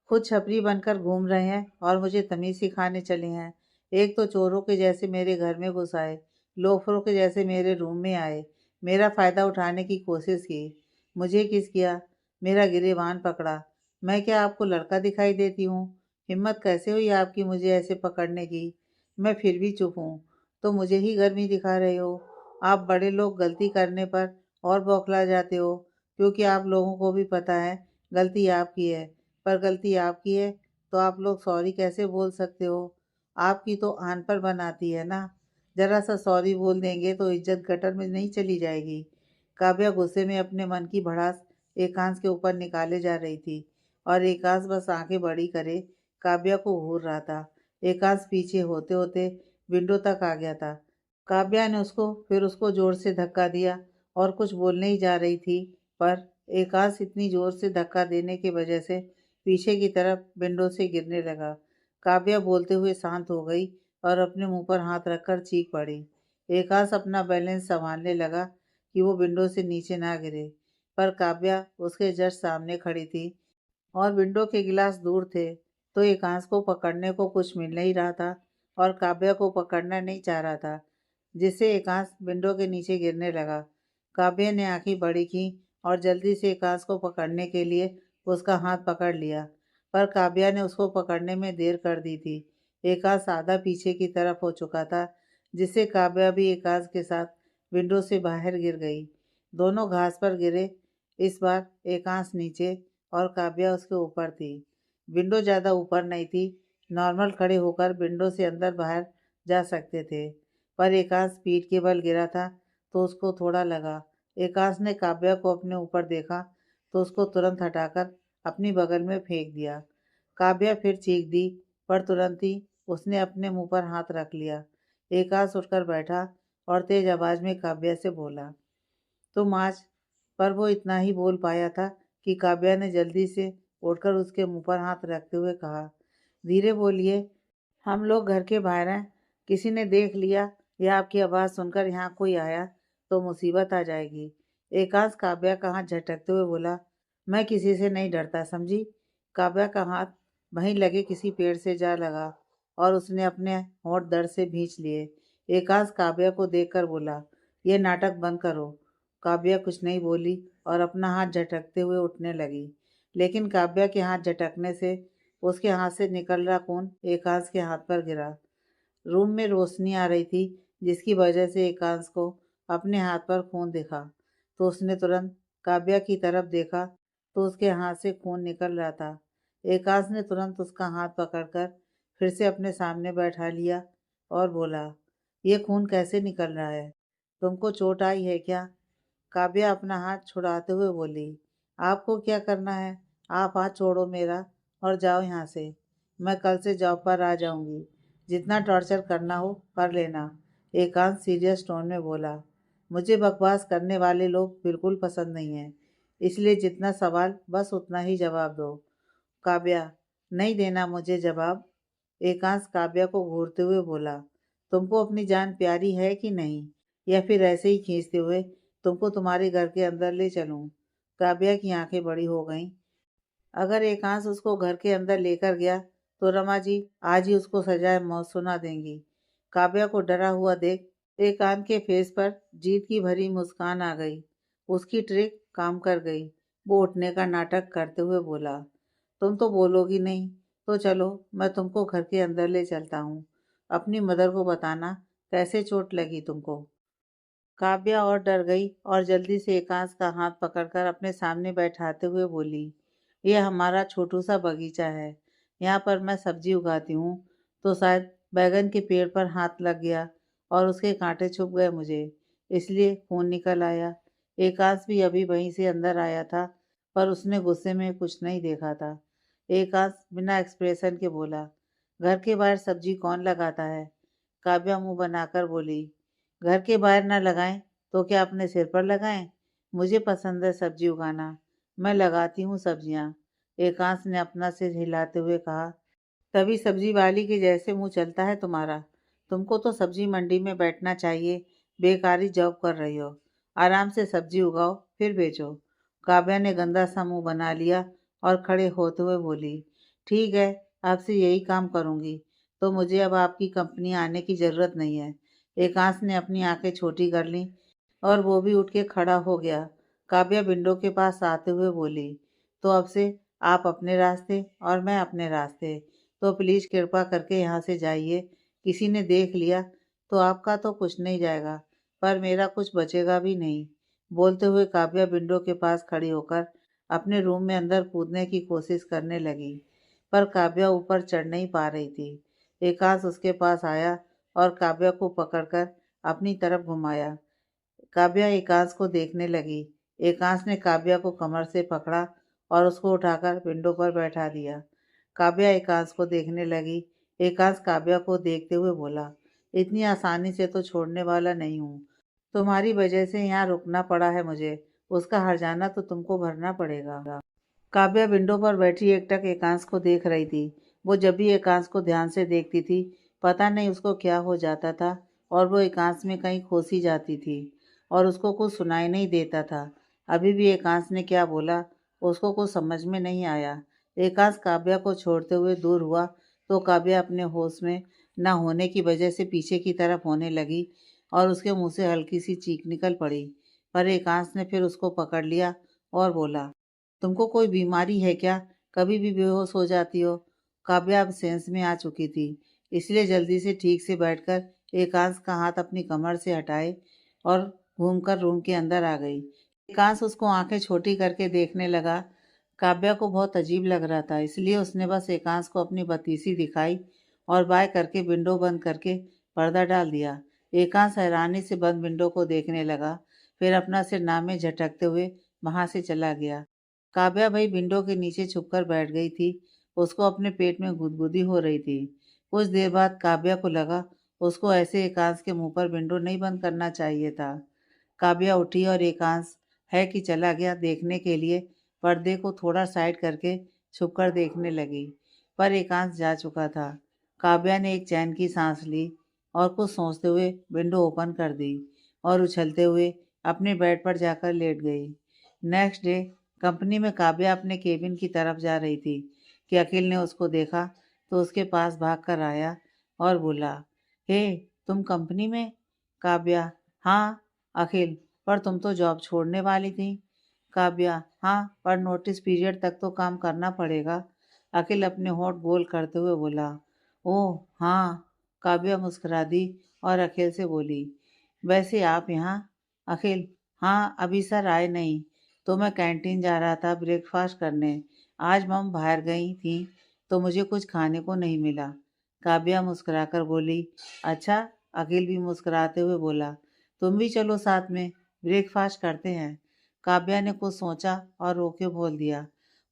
[SPEAKER 1] खुद छपरी बनकर घूम रहे हैं और मुझे तमीज सिखाने चले हैं। एक तो चोरों के जैसे मेरे घर में घुस आए, लोफरों के जैसे मेरे रूम में आए, मेरा फ़ायदा उठाने की कोशिश की। मुझे किस किया? मेरा गिरेबान पकड़ा। मैं क्या आपको लड़का दिखाई देती हूँ? हिम्मत कैसे हुई आपकी मुझे ऐसे पकड़ने की? मैं फिर भी चुप हूँ तो मुझे ही गर्मी दिखा रहे हो। आप बड़े लोग गलती करने पर और बौखला जाते हो, क्योंकि आप लोगों को भी पता है गलती आपकी है। पर गलती आपकी है तो आप लोग सॉरी कैसे बोल सकते हो? आपकी तो आन पर बनाती है ना। जरा सा सॉरी बोल देंगे तो इज्जत गटर में नहीं चली जाएगी। काव्या गुस्से में अपने मन की भड़ास एकांश के ऊपर निकाले जा रही थी और एकांश बस आंखें बड़ी करे काव्या को घूर रहा था। एकांश पीछे होते होते विंडो तक आ गया था। काव्या ने उसको जोर से धक्का दिया और कुछ बोलने ही जा रही थी, पर एकांश इतनी जोर से धक्का देने की वजह से पीछे की तरफ विंडो से गिरने लगा। काव्या बोलते हुए शांत हो गई और अपने मुंह पर हाथ रखकर चीख पड़ी। एकांश अपना बैलेंस संभालने लगा कि वो विंडो से नीचे ना गिरे, पर काव्या उसके जस्ट सामने खड़ी थी और विंडो के गिलास दूर थे, तो एकांश को पकड़ने को कुछ मिल नहीं रहा था और काव्या को पकड़ना नहीं चाह रहा था, जिससे एकांश विंडो के नीचे गिरने लगा। काव्या ने आंखें बड़ी की और जल्दी से एकांश को पकड़ने के लिए उसका हाथ पकड़ लिया, पर काव्या ने उसको पकड़ने में देर कर दी थी। एकांश आधा पीछे की तरफ हो चुका था, जिससे काव्या भी एकांश के साथ विंडो से बाहर गिर गई। दोनों घास पर गिरे। इस बार एकांश नीचे और काव्या उसके ऊपर थी। विंडो ज़्यादा ऊपर नहीं थी, नॉर्मल खड़े होकर विंडो से अंदर बाहर जा सकते थे, पर एकांश पीठ के बल गिरा था तो उसको थोड़ा लगा। एकांश ने काव्या को अपने ऊपर देखा तो उसको तुरंत हटाकर अपनी बगल में फेंक दिया। काव्या फिर चीख दी, पर तुरंत ही उसने अपने मुंह पर हाथ रख लिया। एकांश उठकर बैठा और तेज आवाज में काव्या से बोला, तुम आज। पर वो इतना ही बोल पाया था कि काव्या ने जल्दी से उठकर उसके मुंह पर हाथ रखते हुए कहा, धीरे बोलिए, हम लोग घर के बाहर हैं। किसी ने देख लिया या आपकी आवाज़ सुनकर यहाँ कोई आया तो मुसीबत आ जाएगी। एकांश काव्या का हाथ झटकते हुए बोला, मैं किसी से नहीं डरता, समझी? काव्या का हाथ वहीं लगे किसी पेड़ से जा लगा और उसने अपने होंठ दर्द से भींच लिए। एकांश काव्या को देखकर बोला, ये नाटक बंद करो। काव्या कुछ नहीं बोली और अपना हाथ झटकते हुए उठने लगी, लेकिन काव्या के हाथ झटकने से उसके हाथ से निकल रहा खून एकांश के हाथ पर गिरा। रूम में रोशनी आ रही थी, जिसकी वजह से एकांश को अपने हाथ पर खून दिखा, तो उसने तुरंत काव्या की तरफ देखा तो उसके हाथ से खून निकल रहा था। एकांश ने तुरंत उसका हाथ पकड़कर फिर से अपने सामने बैठा लिया और बोला, ये खून कैसे निकल रहा है? तुमको चोट आई है क्या? काव्या अपना हाथ छुड़ाते हुए बोली, आपको क्या करना है? आप हाथ छोड़ो मेरा और जाओ यहाँ से। मैं कल से जॉब पर आ जाऊंगी। जितना टॉर्चर करना हो कर लेना। एकांत सीरियस टोन में बोला, मुझे बकवास करने वाले लोग बिल्कुल पसंद नहीं हैं, इसलिए जितना सवाल बस उतना ही जवाब दो। काव्या, नहीं देना मुझे जवाब। एकांश काव्या को घूरते हुए बोला, तुमको अपनी जान प्यारी है कि नहीं, या फिर ऐसे ही खींचते हुए तुमको तुम्हारे घर के अंदर ले चलूं? काव्या की आंखें बड़ी हो गईं। अगर एकांश उसको घर के अंदर लेकर गया तो रमा जी आज ही उसको सजाए मौत सुना देंगी। काव्या को डरा हुआ देख एकांत के फेस पर जीत की भरी मुस्कान आ गई। उसकी ट्रिक काम कर गई। वो उठने का नाटक करते हुए बोला, तुम तो बोलोगी नहीं, तो चलो मैं तुमको घर के अंदर ले चलता हूँ। अपनी मदर को बताना कैसे चोट लगी तुमको। काव्या और डर गई और जल्दी से एकांश का हाथ पकड़कर अपने सामने बैठाते हुए बोली, यह हमारा छोटू सा बगीचा है। यहाँ पर मैं सब्जी उगाती हूँ, तो शायद बैगन के पेड़ पर हाथ लग गया और उसके कांटे छुप गए मुझे, इसलिए खून निकल आया। एकांश भी अभी वहीं से अंदर आया था, पर उसने गुस्से में कुछ नहीं देखा था। एकांश बिना एक्सप्रेशन के बोला, घर के बाहर सब्जी कौन लगाता है? काव्या मुंह बनाकर बोली, घर के बाहर ना लगाएं तो क्या अपने सिर पर लगाएं? मुझे पसंद है सब्जी उगाना, मैं लगाती हूँ सब्जियाँ। एकांश ने अपना सिर हिलाते हुए कहा, तभी सब्जी वाली के जैसे मुंह चलता है तुम्हारा। तुमको तो सब्जी मंडी में बैठना चाहिए, बेकारी जॉब कर रही हो। आराम से सब्जी उगाओ फिर बेचो। काव्या ने गंदा सा मुंह बना लिया और खड़े होते हुए बोली, ठीक है, आपसे यही काम करूंगी, तो मुझे अब आपकी कंपनी आने की ज़रूरत नहीं है। एकांश ने अपनी आंखें छोटी कर लीं और वो भी उठ के खड़ा हो गया। काव्या विंडो के पास आते हुए बोली, तो अब से आप अपने रास्ते और मैं अपने रास्ते, तो प्लीज़ कृपा करके यहाँ से जाइए। किसी ने देख लिया तो आपका तो कुछ नहीं जाएगा, पर मेरा कुछ बचेगा भी नहीं। बोलते हुए काव्या विंडो के पास खड़ी होकर अपने रूम में अंदर कूदने की कोशिश करने लगी, पर काव्या ऊपर चढ़ नहीं पा रही थी। एकांश उसके पास आया और काव्या को पकड़कर अपनी तरफ घुमाया। काव्या एकांश को देखने लगी। एकांश ने काव्या को कमर से पकड़ा और उसको उठाकर विंडो पर बैठा दिया। काव्या एकांश को देखने लगी। एकांश काव्या को देखते हुए बोला, इतनी आसानी से तो छोड़ने वाला नहीं हूँ। तुम्हारी वजह से यहाँ रुकना पड़ा है मुझे, उसका हर्जाना तो तुमको भरना पड़ेगा। काव्या विंडो पर बैठी एकटक एकांश को देख रही थी। वो जब भी एकांश को ध्यान से देखती थी, पता नहीं उसको क्या हो जाता था और वो एकांश में कहीं खोसी जाती थी और उसको कुछ सुनाई नहीं देता था। अभी भी एकांश ने क्या बोला उसको कुछ समझ में नहीं आया। एकांश काव्या को छोड़ते हुए दूर हुआ तो काव्या अपने होश में न होने की वजह से पीछे की तरफ होने लगी और उसके मुंह से हल्की सी चीख निकल पड़ी। पर एकांश ने फिर उसको पकड़ लिया और बोला, तुमको कोई बीमारी है क्या? कभी भी बेहोश हो जाती हो। काव्या अब सेंस में आ चुकी थी, इसलिए जल्दी से ठीक से बैठकर एकांश का हाथ अपनी कमर से हटाए और घूमकर रूम के अंदर आ गई। एकांश उसको आंखें छोटी करके देखने लगा। काव्या को बहुत अजीब लग रहा था, इसलिए उसने बस एकांश को अपनी बत्तीसी दिखाई और बाय करके विंडो बंद करके पर्दा डाल दिया। एकांश हैरानी से बंद विंडो को देखने लगा, फिर अपना सिर नामे झटकते हुए वहां से चला गया। काव्या भाई विंडो के नीचे छुपकर बैठ गई थी। उसको अपने पेट में गुदगुदी हो रही थी। कुछ देर बाद काव्या को लगा उसको ऐसे एकांश के मुंह पर विंडो नहीं बंद करना चाहिए था। काव्या उठी और एकांश है कि चला गया देखने के लिए पर्दे को थोड़ा साइड करके छुपकर देखने लगी, पर एकांश जा चुका था। काव्या ने एक चैन की सांस ली और कुछ सोचते हुए विंडो ओपन कर दी और उछलते हुए अपने बेड पर जाकर लेट गई। नेक्स्ट डे कंपनी में काव्या अपने केबिन की तरफ जा रही थी कि अखिल ने उसको देखा तो उसके पास भाग कर आया और बोला, हे तुम कंपनी में? काव्या, हाँ। अखिल, पर तुम तो जॉब छोड़ने वाली थी। काव्या, हाँ, पर नोटिस पीरियड तक तो काम करना पड़ेगा। अखिल अपने होंठ गोल करते हुए बोला, ओह हाँ। काव्या मुस्कुरा दी और अखिल से बोली, वैसे आप यहाँ? अखिल, हाँ, अभी सर आए नहीं, तो मैं कैंटीन जा रहा था ब्रेकफास्ट करने। आज मम बाहर गई थी, तो मुझे कुछ खाने को नहीं मिला। काव्या मुस्कुराकर बोली। अच्छा, अखिल भी मुस्कुराते हुए बोला, तुम भी चलो साथ में, ब्रेकफास्ट करते हैं। काव्या ने कुछ सोचा और रोके बोल दिया।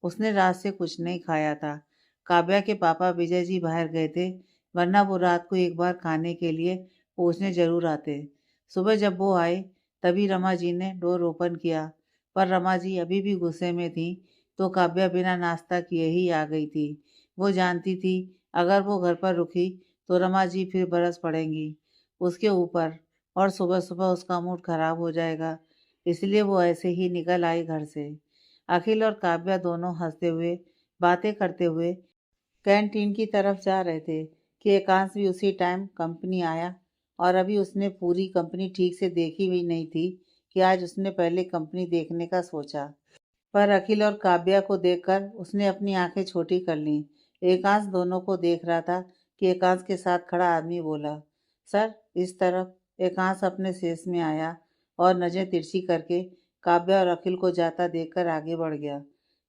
[SPEAKER 1] उसने रात से कुछ नहीं खाया था। काव्या के पापा विजय जी बाहर गए थे, वरना वो रात को एक बार खाने के लिए पूछने जरूर आते। सुबह जब वो आए, तभी रमा जी ने डोर ओपन किया, पर रमा जी अभी भी गुस्से में थी, तो काव्या बिना नाश्ता किए ही आ गई थी। वो जानती थी, अगर वो घर पर रुकी तो रमा जी फिर बरस पड़ेंगी उसके ऊपर, और सुबह सुबह उसका मूड खराब हो जाएगा। इसलिए वो ऐसे ही निकल आई घर से। अखिल और काव्या दोनों हंसते हुए, बातें करते हुए कैंटीन की तरफ जा रहे थे कि एकांश भी उसी टाइम कंपनी आया, और अभी उसने पूरी कंपनी ठीक से देखी हुई नहीं थी कि आज उसने पहले कंपनी देखने का सोचा। पर अखिल और काव्या को देखकर उसने अपनी आंखें छोटी कर लीं। एकांश दोनों को देख रहा था कि एकांश के साथ खड़ा आदमी बोला, सर इस तरफ। एकांश अपने शेष में आया और नजरें तिरछी करके काव्या और अखिल को जाता देखकर आगे बढ़ गया।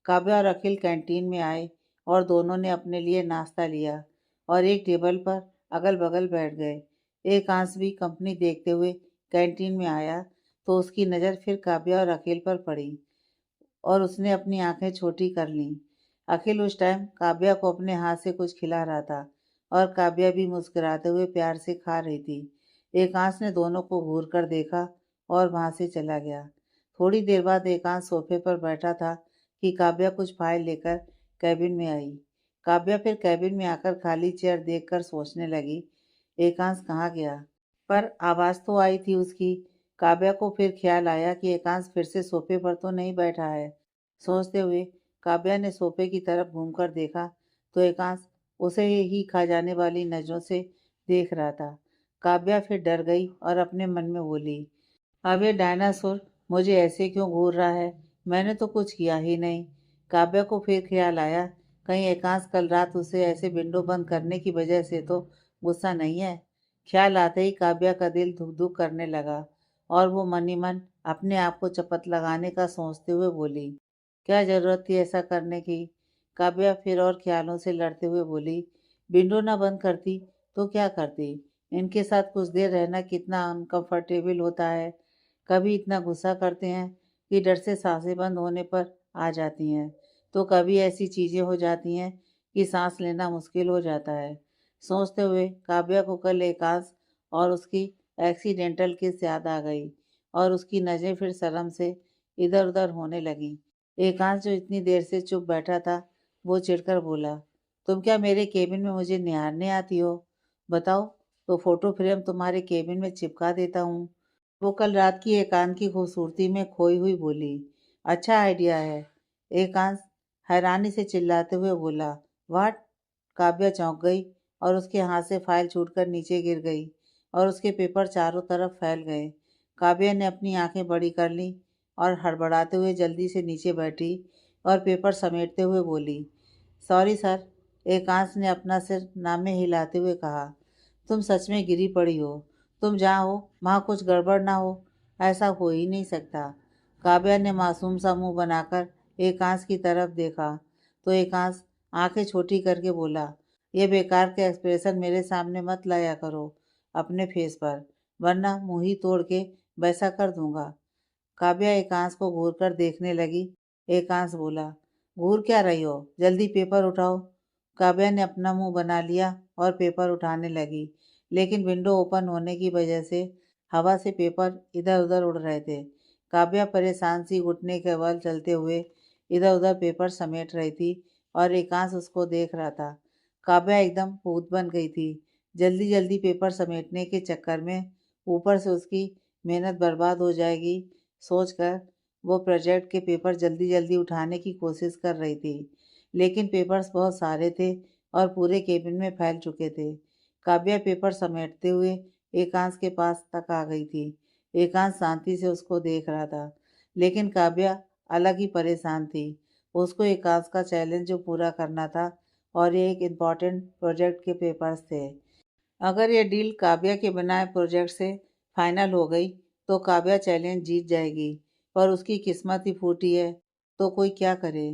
[SPEAKER 1] काव्या और अखिल कैंटीन में आए और दोनों ने अपने लिए नाश्ता लिया और एक टेबल पर अगल बगल बैठ गए। एकांश भी कंपनी देखते हुए कैंटीन में आया, तो उसकी नज़र फिर काव्या और अखिल पर पड़ी और उसने अपनी आंखें छोटी कर लीं। अखिल उस टाइम काव्या को अपने हाथ से कुछ खिला रहा था, और काव्या भी मुस्कुराते हुए प्यार से खा रही थी। एकांश ने दोनों को घूर कर देखा और वहां से चला गया। थोड़ी देर बाद एकांश सोफे पर बैठा था कि काव्या कुछ फाइल लेकर कैबिन में आई। काव्या फिर कैबिन में आकर खाली चेयर देखकर सोचने लगी, एकांश कहाँ गया। पर आवाज़ तो आई थी उसकी। काव्या को फिर ख्याल आया कि एकांश फिर से सोफे पर तो नहीं बैठा है। सोचते हुए काव्या ने सोफे की तरफ घूमकर देखा, तो एकांश उसे ही खा जाने वाली नजरों से देख रहा था। काव्या फिर डर गई और अपने मन में बोली, अब ये डायनासोर मुझे ऐसे क्यों घूर रहा है, मैंने तो कुछ किया ही नहीं। काव्या को फिर ख्याल आया, कहीं एकांश कल रात उसे ऐसे विंडो बंद करने की वजह से तो गुस्सा नहीं है। ख्याल आते ही काव्या का दिल धुक धुक करने लगा, और वो मन ही मन अपने आप को चपत लगाने का सोचते हुए बोली, क्या जरूरत थी ऐसा करने की। काव्या फिर और ख्यालों से लड़ते हुए बोली, विंडो ना बंद करती तो क्या करती। इनके साथ कुछ देर रहना कितना अनकंफर्टेबल होता है। कभी इतना गुस्सा करते हैं कि डर से सांसें बंद होने पर आ जाती हैं, तो कभी ऐसी चीज़ें हो जाती हैं कि सांस लेना मुश्किल हो जाता है। सोचते हुए काव्या को कल एकांश और उसकी एक्सीडेंटल किस याद आ गई, और उसकी नज़रें फिर शर्म से इधर उधर होने लगीं। एकांश जो इतनी देर से चुप बैठा था, वो चिढ़कर बोला, तुम क्या मेरे केबिन में मुझे निहारने आती हो। बताओ, तो फोटो फ्रेम तुम्हारे केबिन में चिपका देता हूँ। वो कल रात की एकांत की खूबसूरती में खोई हुई बोली, अच्छा आइडिया है। एकांत हैरानी से चिल्लाते हुए बोला, व्हाट। काव्या चौंक गई और उसके हाथ से फाइल छूटकर नीचे गिर गई और उसके पेपर चारों तरफ फैल गए। काव्या ने अपनी आंखें बड़ी कर ली और हड़बड़ाते हुए जल्दी से नीचे बैठी और पेपर समेटते हुए बोली, सॉरी सर। एकांश ने अपना सिर नामे हिलाते हुए कहा, तुम सच में गिरी पड़ी हो। तुम जहाँ हो वहाँ कुछ गड़बड़ ना हो, ऐसा हो ही नहीं सकता। काव्या ने मासूम सा मुंह बनाकर एकांश की तरफ देखा, तो एकांश आंखें छोटी करके बोला, ये बेकार के एक्सप्रेशन मेरे सामने मत लाया करो अपने फेस पर, वरना मुंह ही तोड़ के वैसा कर दूंगा। काव्या एकांश को घूर कर देखने लगी। एकांश बोला, घूर क्या रही हो, जल्दी पेपर उठाओ। काव्या ने अपना मुंह बना लिया और पेपर उठाने लगी, लेकिन विंडो ओपन होने की वजह से हवा से पेपर इधर उधर उड़ रहे थे। काव्या परेशान सी घुटने के बल चलते हुए इधर उधर पेपर समेट रही थी, और एकांश उसको देख रहा था। काव्या एकदम भूत बन गई थी। जल्दी जल्दी पेपर समेटने के चक्कर में ऊपर से उसकी मेहनत बर्बाद हो जाएगी सोचकर वो प्रोजेक्ट के पेपर जल्दी जल्दी उठाने की कोशिश कर रही थी, लेकिन पेपर्स बहुत सारे थे और पूरे केबिन में फैल चुके थे। काव्या पेपर समेटते हुए एकांश के पास तक आ गई थी। एकांश शांति से उसको देख रहा था, लेकिन काव्या अलग ही परेशान थी। उसको एकांश का चैलेंज जो पूरा करना था, और ये एक इम्पॉर्टेंट प्रोजेक्ट के पेपर्स थे। अगर ये डील काव्या के बनाए प्रोजेक्ट से फाइनल हो गई तो काव्या चैलेंज जीत जाएगी, पर उसकी किस्मत ही फूटी है तो कोई क्या करे।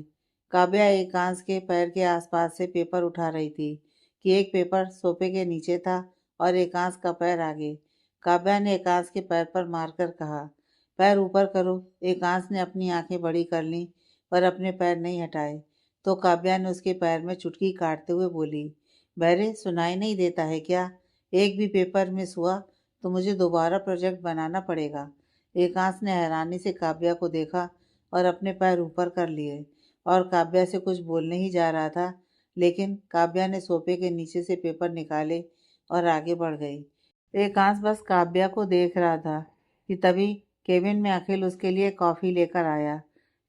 [SPEAKER 1] काव्या एकांश के पैर के आसपास से पेपर उठा रही थी कि एक पेपर सोफे के नीचे था और एकांश का पैर आगे। काव्या ने एकांश के पैर पर मारकर कहा, पैर ऊपर करो। एकांश ने अपनी आंखें बड़ी कर लीं पर अपने पैर नहीं हटाए। तो काव्या ने उसके पैर में चुटकी काटते हुए बोली, बहरे सुनाई नहीं देता है क्या? एक भी पेपर मिस हुआ तो मुझे दोबारा प्रोजेक्ट बनाना पड़ेगा। एकांश ने हैरानी से काव्या को देखा और अपने पैर ऊपर कर लिए और काव्या से कुछ बोलने ही जा रहा था, लेकिन काव्या ने सोफे के नीचे से पेपर निकाले और आगे बढ़ गई। एकांश बस काव्या को देख रहा था कि तभी केबिन में अखिल उसके लिए कॉफ़ी लेकर आया।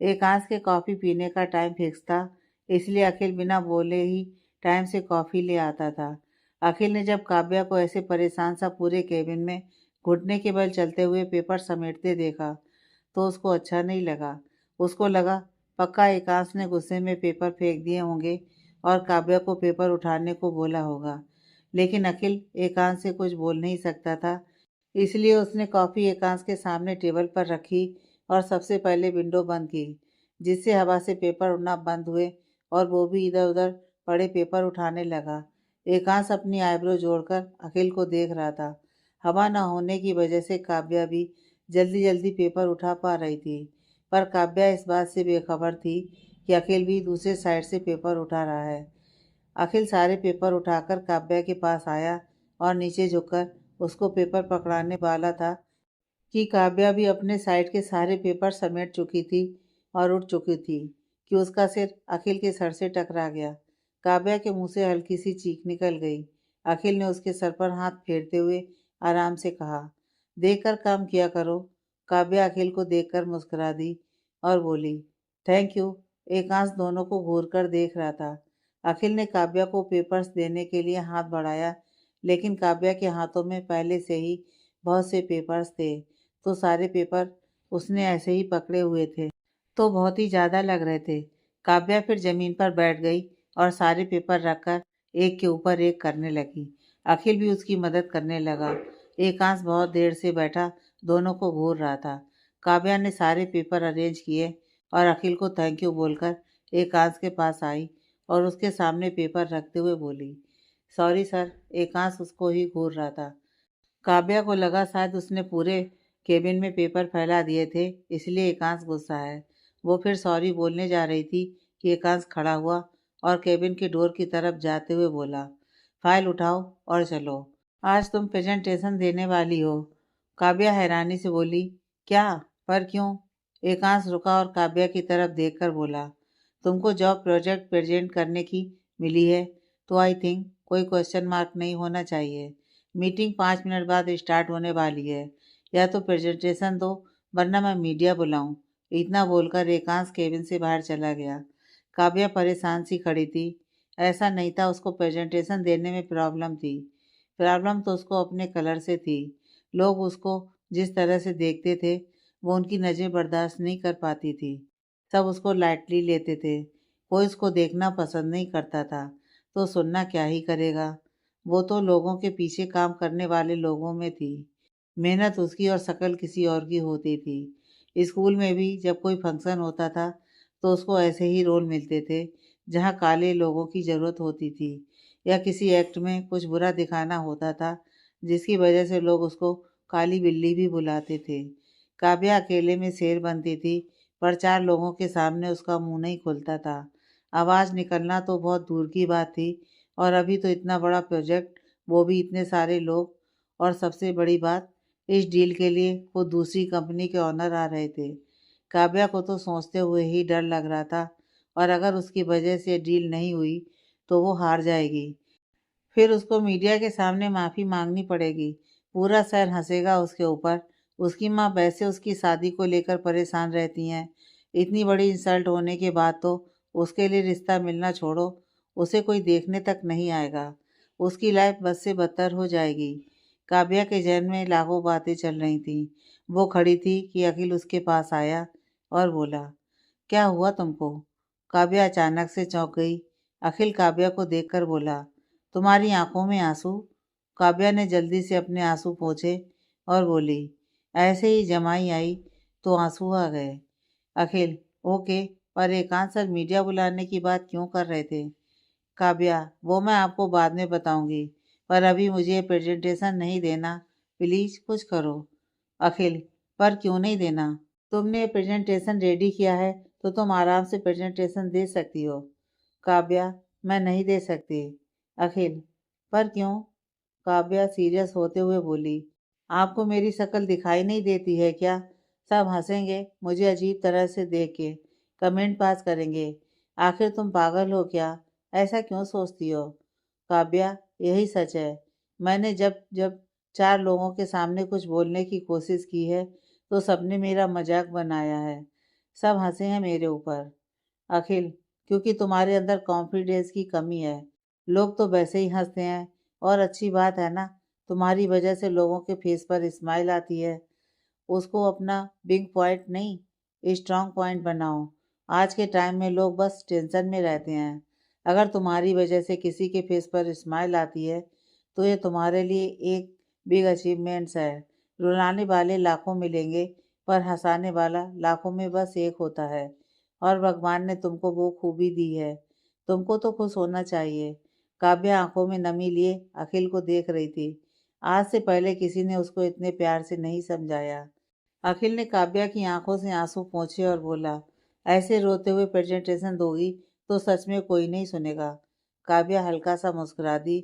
[SPEAKER 1] एकांश के कॉफ़ी पीने का टाइम फिक्स था, इसलिए अखिल बिना बोले ही टाइम से कॉफ़ी ले आता था। अखिल ने जब काव्या को ऐसे परेशान सा पूरे केबिन में घुटने के बल चलते हुए पेपर समेटते देखा तो उसको अच्छा नहीं लगा। उसको लगा पक्का एकांश ने गुस्से में पेपर फेंक दिए होंगे और काव्या को पेपर उठाने को बोला होगा, लेकिन अखिल एकांश से कुछ बोल नहीं सकता था, इसलिए उसने कॉफ़ी एकांश के सामने टेबल पर रखी और सबसे पहले विंडो बंद की, जिससे हवा से पेपर उड़ना बंद हुए और वो भी इधर उधर पड़े पेपर उठाने लगा। एकांश अपनी आईब्रो जोड़कर अखिल को देख रहा था। हवा न होने की वजह से काव्या भी जल्दी जल्दी पेपर उठा पा रही थी, पर काव्या इस बात से बेखबर थी कि अखिल भी दूसरे साइड से पेपर उठा रहा है। अखिल सारे पेपर उठाकर काव्या के पास आया और नीचे झुककर उसको पेपर पकड़ाने वाला था कि काव्या भी अपने साइड के सारे पेपर समेट चुकी थी और उठ चुकी थी कि उसका सिर अखिल के सर से टकरा गया। काव्या के मुंह से हल्की सी चीख निकल गई। अखिल ने उसके सर पर हाथ फेरते हुए आराम से कहा, देखकर काम किया करो। काव्या अखिल को देखकर मुस्कुरा दी और बोली, थैंक यू। एकांश दोनों को घूर कर देख रहा था। अखिल ने काव्या को पेपर्स देने के लिए हाथ बढ़ाया, लेकिन काव्या के हाथों में पहले से ही बहुत से पेपर्स थे, तो सारे पेपर उसने ऐसे ही पकड़े हुए थे, तो बहुत ही ज़्यादा लग रहे थे। काव्या फिर ज़मीन पर बैठ गई और सारे पेपर रखकर एक के ऊपर एक करने लगी। अखिल भी उसकी मदद करने लगा। एकांश बहुत देर से बैठा दोनों को घूर रहा था। काव्या ने सारे पेपर अरेंज किए और अखिल को थैंक यू बोलकर एकांश के पास आई और उसके सामने पेपर रखते हुए बोली, सॉरी सर। एकांश उसको ही घूर रहा था। काव्या को लगा शायद उसने पूरे केबिन में पेपर फैला दिए थे, इसलिए एकांश गुस्सा है। वो फिर सॉरी बोलने जा रही थी कि एकांश खड़ा हुआ और केबिन की डोर की तरफ जाते हुए बोला, फाइल उठाओ और चलो। आज तुम प्रेजेंटेशन देने वाली हो। काव्या हैरानी से बोली, क्या? पर क्यों? एकांश रुका और काव्या की तरफ देखकर बोला, तुमको जॉब प्रोजेक्ट प्रेजेंट करने की मिली है, तो आई थिंक कोई क्वेश्चन मार्क नहीं होना चाहिए। मीटिंग 5 मिनट बाद स्टार्ट होने वाली है। या तो प्रेजेंटेशन दो, वरना मैं मीडिया बुलाऊं। इतना बोलकर एकांश केबिन से बाहर चला गया। काव्या परेशान सी खड़ी थी। ऐसा नहीं था उसको प्रेजेंटेशन देने में प्रॉब्लम थी, प्रॉब्लम तो उसको अपने कलर से थी। लोग उसको जिस तरह से देखते थे वो उनकी नज़रें बर्दाश्त नहीं कर पाती थी। सब उसको लाइटली लेते थे। कोई उसको देखना पसंद नहीं करता था, तो सुनना क्या ही करेगा। वो तो लोगों के पीछे काम करने वाले लोगों में थी। मेहनत उसकी और शकल किसी और की होती थी। स्कूल में भी जब कोई फंक्शन होता था तो उसको ऐसे ही रोल मिलते थे जहाँ काले लोगों की ज़रूरत होती थी, या किसी एक्ट में कुछ बुरा दिखाना होता था जिसकी वजह से लोग उसको काली बिल्ली भी बुलाते थे। काव्या अकेले में शेर बनती थी, पर 4 लोगों के सामने उसका मुंह नहीं खुलता था। आवाज़ निकलना तो बहुत दूर की बात थी, और अभी तो इतना बड़ा प्रोजेक्ट, वो भी इतने सारे लोग, और सबसे बड़ी बात, इस डील के लिए वो दूसरी कंपनी के ऑनर आ रहे थे। काव्या को तो सोचते हुए ही डर लग रहा था, और अगर उसकी वजह से डील नहीं हुई तो वो हार जाएगी। फिर उसको मीडिया के सामने माफ़ी मांगनी पड़ेगी। पूरा शहर हंसेगा उसके ऊपर। उसकी माँ वैसे उसकी शादी को लेकर परेशान रहती हैं। इतनी बड़ी इंसल्ट होने के बाद तो उसके लिए रिश्ता मिलना छोड़ो, उसे कोई देखने तक नहीं आएगा। उसकी लाइफ बद से बदतर हो जाएगी। काव्या के जहन में लाखों बातें चल रही थीं। वो खड़ी थी कि अखिल उसके पास आया और बोला, क्या हुआ तुमको? काव्या अचानक से चौंक गई। अखिल काव्या को देखकर बोला, तुम्हारी आंखों में आंसू? काव्या ने जल्दी से अपने आंसू पोंछे और बोली, ऐसे ही जमाई आई तो आंसू आ गए। अखिल, ओके, पर एकांत सर मीडिया बुलाने की बात क्यों कर रहे थे? काव्या, वो मैं आपको बाद में बताऊंगी, पर अभी मुझे प्रेजेंटेशन नहीं देना। प्लीज कुछ करो। अखिल, पर क्यों नहीं देना? तुमने प्रेजेंटेशन रेडी किया है तो तुम आराम से प्रेजेंटेशन दे सकती हो। काव्या, मैं नहीं दे सकती। अखिल, पर क्यों? काव्या सीरियस होते हुए बोली, आपको मेरी शक्ल दिखाई नहीं देती है क्या? सब हंसेंगे मुझे अजीब तरह से देख के, कमेंट पास करेंगे। आखिर तुम पागल हो क्या? ऐसा क्यों सोचती हो? काव्या, यही सच है। मैंने जब जब चार लोगों के सामने कुछ बोलने की कोशिश की है तो सबने मेरा मजाक बनाया है। सब हंसे हैं मेरे ऊपर। अखिल, क्योंकि तुम्हारे अंदर कॉन्फिडेंस की कमी है। लोग तो वैसे ही हंसते हैं। और अच्छी बात है ना, तुम्हारी वजह से लोगों के फेस पर स्माइल आती है। उसको अपना बिग पॉइंट नहीं, स्ट्रांग पॉइंट बनाओ। आज के टाइम में लोग बस टेंशन में रहते हैं। अगर तुम्हारी वजह से किसी के फेस पर स्माइल आती है तो ये तुम्हारे लिए एक बिग अचीवमेंट्स है। रुलाने वाले लाखों मिलेंगे, पर हंसाने वाला लाखों में बस एक होता है। और भगवान ने तुमको वो खूबी दी है। तुमको तो खुश होना चाहिए। काव्या आंखों में नमी लिए अखिल को देख रही थी। आज से पहले किसी ने उसको इतने प्यार से नहीं समझाया। अखिल ने काव्या की आंखों से आंसू पोंछे और बोला, ऐसे रोते हुए प्रेजेंटेशन दोगी तो सच में कोई नहीं सुनेगा। काव्या हल्का सा मुस्कुरा दी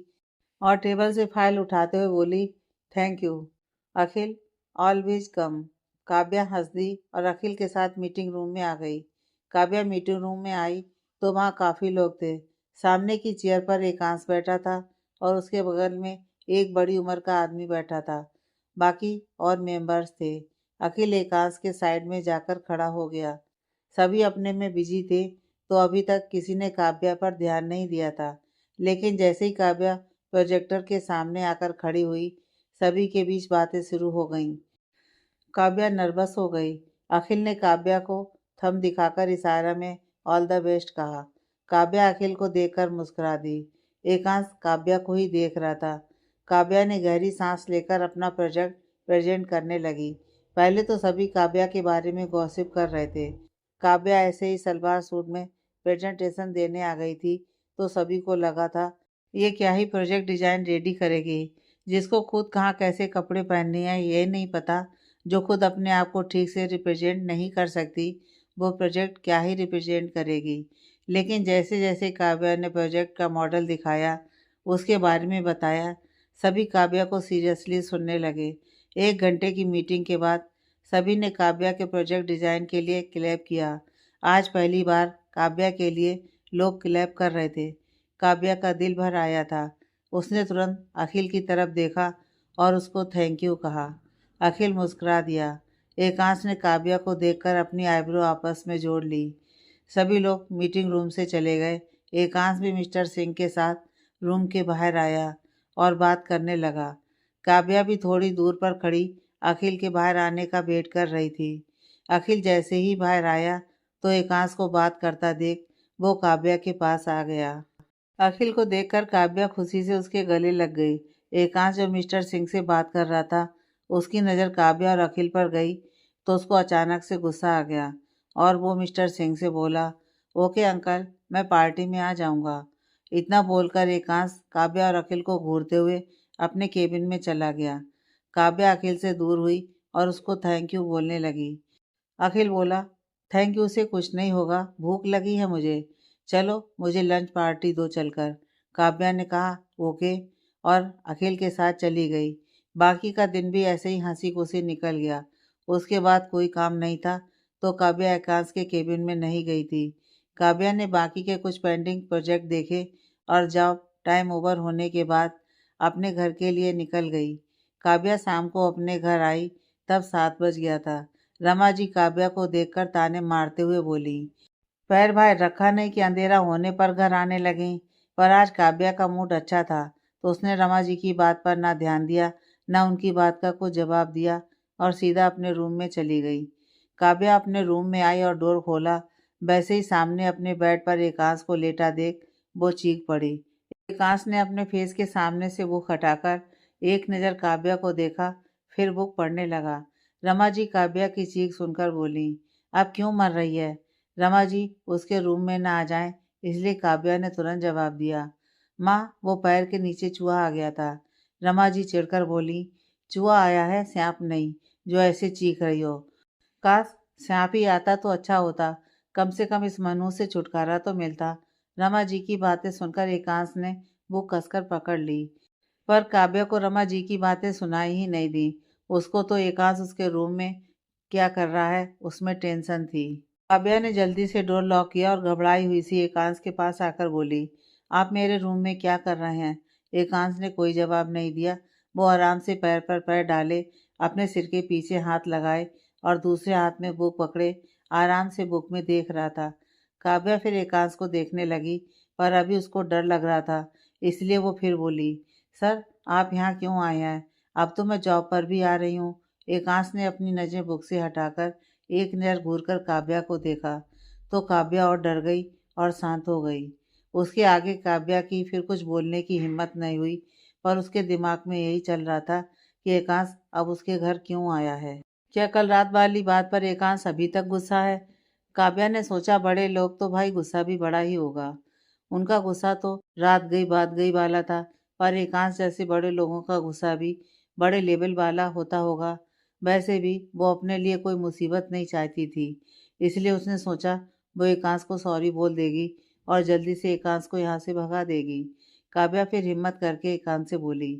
[SPEAKER 1] और टेबल से फाइल उठाते हुए बोली, thank you. Akhil, always come. Kavya हंस दी और अखिल के साथ मीटिंग रूम में आ गई। काव्या मीटिंग रूम में आई तो वहाँ काफ़ी लोग थे। सामने की चेयर पर एकांश बैठा था और उसके बगल में एक बड़ी उम्र का आदमी बैठा था। बाकी और मेंबर्स थे। अखिल एकांश के साइड में जाकर खड़ा हो गया। सभी अपने में बिजी थे तो अभी तक किसी ने काव्या पर ध्यान नहीं दिया था। लेकिन जैसे ही काव्या प्रोजेक्टर के सामने आकर खड़ी हुई, सभी के बीच बातें शुरू हो गईं। काव्या नर्वस हो गई। अखिल ने काव्या को थंब दिखाकर इशारा में ऑल द बेस्ट कहा। काव्या अखिल को देखकर मुस्कुरा दी। एकांश काव्या को ही देख रहा था। काव्या ने गहरी सांस लेकर अपना प्रोजेक्ट प्रेजेंट करने लगी। पहले तो सभी काव्या के बारे में गॉसिप कर रहे थे। काव्या ऐसे ही सलवार सूट में प्रेजेंटेशन देने आ गई थी तो सभी को लगा था ये क्या ही प्रोजेक्ट डिजाइन रेडी करेगी, जिसको खुद कहाँ कैसे कपड़े पहनने हैं ये नहीं पता, जो खुद अपने आप को ठीक से रिप्रेजेंट नहीं कर सकती, वो प्रोजेक्ट क्या ही रिप्रेजेंट करेगी। लेकिन जैसे जैसे काव्या ने प्रोजेक्ट का मॉडल दिखाया, उसके बारे में बताया, सभी काव्या को सीरियसली सुनने लगे। 1 घंटे की मीटिंग के बाद सभी ने काव्या के प्रोजेक्ट डिज़ाइन के लिए क्लैप किया। आज पहली बार काव्या के लिए लोग क्लैप कर रहे थे। काव्या का दिल भर आया था। उसने तुरंत अखिल की तरफ देखा और उसको थैंक यू कहा। अखिल मुस्कुरा दिया। एकांश ने काव्या को देखकर अपनी आईब्रो आपस में जोड़ ली। सभी लोग मीटिंग रूम से चले गए। एकांश भी मिस्टर सिंह के साथ रूम के बाहर आया और बात करने लगा। काव्या भी थोड़ी दूर पर खड़ी अखिल के बाहर आने का वेट कर रही थी। अखिल जैसे ही बाहर आया तो एकांश को बात करता देख वो काव्या के पास आ गया। अखिल को देखकर काव्या खुशी से उसके गले लग गई। एकांश जो मिस्टर सिंह से बात कर रहा था, उसकी नज़र काव्या और अखिल पर गई तो उसको अचानक से गुस्सा आ गया और वो मिस्टर सिंह से बोला, ओके अंकल, मैं पार्टी में आ जाऊंगा। इतना बोलकर एकांश काव्या और अखिल को घूरते हुए अपने केबिन में चला गया। काव्या अखिल से दूर हुई और उसको थैंक यू बोलने लगी। अखिल बोला, थैंक यू से कुछ नहीं होगा, भूख लगी है मुझे। चलो मुझे लंच पार्टी दो चलकर। काव्या ने कहा, ओके, और अखिल के साथ चली गई। बाकी का दिन भी ऐसे ही हंसी खुशी निकल गया। उसके बाद कोई काम नहीं था तो काव्या एकांश के केबिन में नहीं गई थी। काव्या ने बाकी के कुछ पेंडिंग प्रोजेक्ट देखे और जब टाइम ओवर होने के बाद अपने घर के लिए निकल गई। काव्या शाम को अपने घर आई तब 7 बज गया था। रमा जी काव्या को देखकर ताने मारते हुए बोली, पैर भाई रखा नहीं कि अंधेरा होने पर घर आने लगी। पर आज काव्या का मूड अच्छा था तो उसने रमा जी की बात पर ना ध्यान दिया, ना उनकी बात का कुछ जवाब दिया और सीधा अपने रूम में चली गई। काव्या अपने रूम में आई और डोर खोला। वैसे ही सामने अपने बेड पर एकांश को लेटा देख वो चीख पड़ी। एकांश ने अपने फेस के सामने से बुक हटाकर एक नज़र काव्या को देखा, फिर बुक पढ़ने लगा। रमा जी काव्या की चीख सुनकर बोली, अब क्यों मर रही है? रमा जी उसके रूम में ना आ जाएं, इसलिए काव्या ने तुरंत जवाब दिया। माँ, वो पैर के नीचे चूहा आ गया था। रमा जी चिढ़कर बोली, चूहा आया है, सांप नहीं, जो ऐसे चीख रही हो। काश सांप ही आता तो अच्छा होता, कम से कम इस मनु से छुटकारा तो मिलता। रमा जी की बातें सुनकर एकांश ने वो कसकर पकड़ ली, पर काव्या को रमा जी की बातें सुनाई ही नहीं दी। उसको तो एकांश उसके रूम में क्या कर रहा है उसमें टेंशन थी। काव्या ने जल्दी से डोर लॉक किया और घबराई हुई सी एकांश के पास आकर बोली, आप मेरे रूम में क्या कर रहे हैं? एकांश ने कोई जवाब नहीं दिया। वो आराम से पैर पर पैर डाले, अपने सिर के पीछे हाथ लगाए और दूसरे हाथ में बुक पकड़े आराम से बुक में देख रहा था। काव्या फिर एकांश को देखने लगी, पर अभी उसको डर लग रहा था, इसलिए वो फिर बोली, सर आप यहाँ क्यों आए हैं? अब तो मैं जॉब पर भी आ रही हूँ। एकांश ने अपनी नज़रें बुक से हटाकर एक नज़र घूरकर काव्या को देखा तो काव्या और डर गई और शांत हो गई। उसके आगे काव्या की फिर कुछ बोलने की हिम्मत नहीं हुई, पर उसके दिमाग में यही चल रहा था कि एकांश अब उसके घर क्यों आया है। क्या कल रात वाली बात पर एकांश अभी तक गुस्सा है? काव्या ने सोचा, बड़े लोग तो भाई गुस्सा भी बड़ा ही होगा। उनका गुस्सा तो रात गई बात गई वाला था, पर एकांश जैसे बड़े लोगों का गुस्सा भी बड़े लेवल वाला होता होगा। वैसे भी वो अपने लिए कोई मुसीबत नहीं चाहती थी, इसलिए उसने सोचा वो एकांश को सॉरी बोल देगी और जल्दी से एकांश को यहाँ से भगा देगी। काव्या फिर हिम्मत करके एकांश से बोली,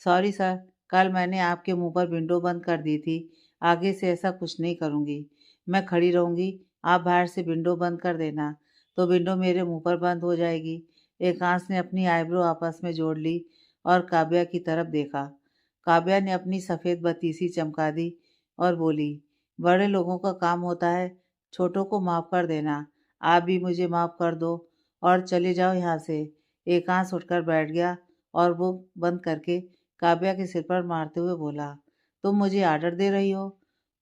[SPEAKER 1] सॉरी सर, कल मैंने आपके मुंह पर विंडो बंद कर दी थी। आगे से ऐसा कुछ नहीं करूँगी। मैं खड़ी रहूँगी, आप बाहर से विंडो बंद कर देना, तो विंडो मेरे मुंह पर बंद हो जाएगी। एकांश ने अपनी आईब्रो आपस में जोड़ ली और काव्या की तरफ देखा। काव्या ने अपनी सफ़ेद बत्तीसी चमका दी और बोली, बड़े लोगों का काम होता है छोटों को माफ़ कर देना। आप भी मुझे माफ़ कर दो और चले जाओ यहाँ से। एकांश उठकर बैठ गया और वो बंद करके काव्या के सिर पर मारते हुए बोला, तुम मुझे आर्डर दे रही हो?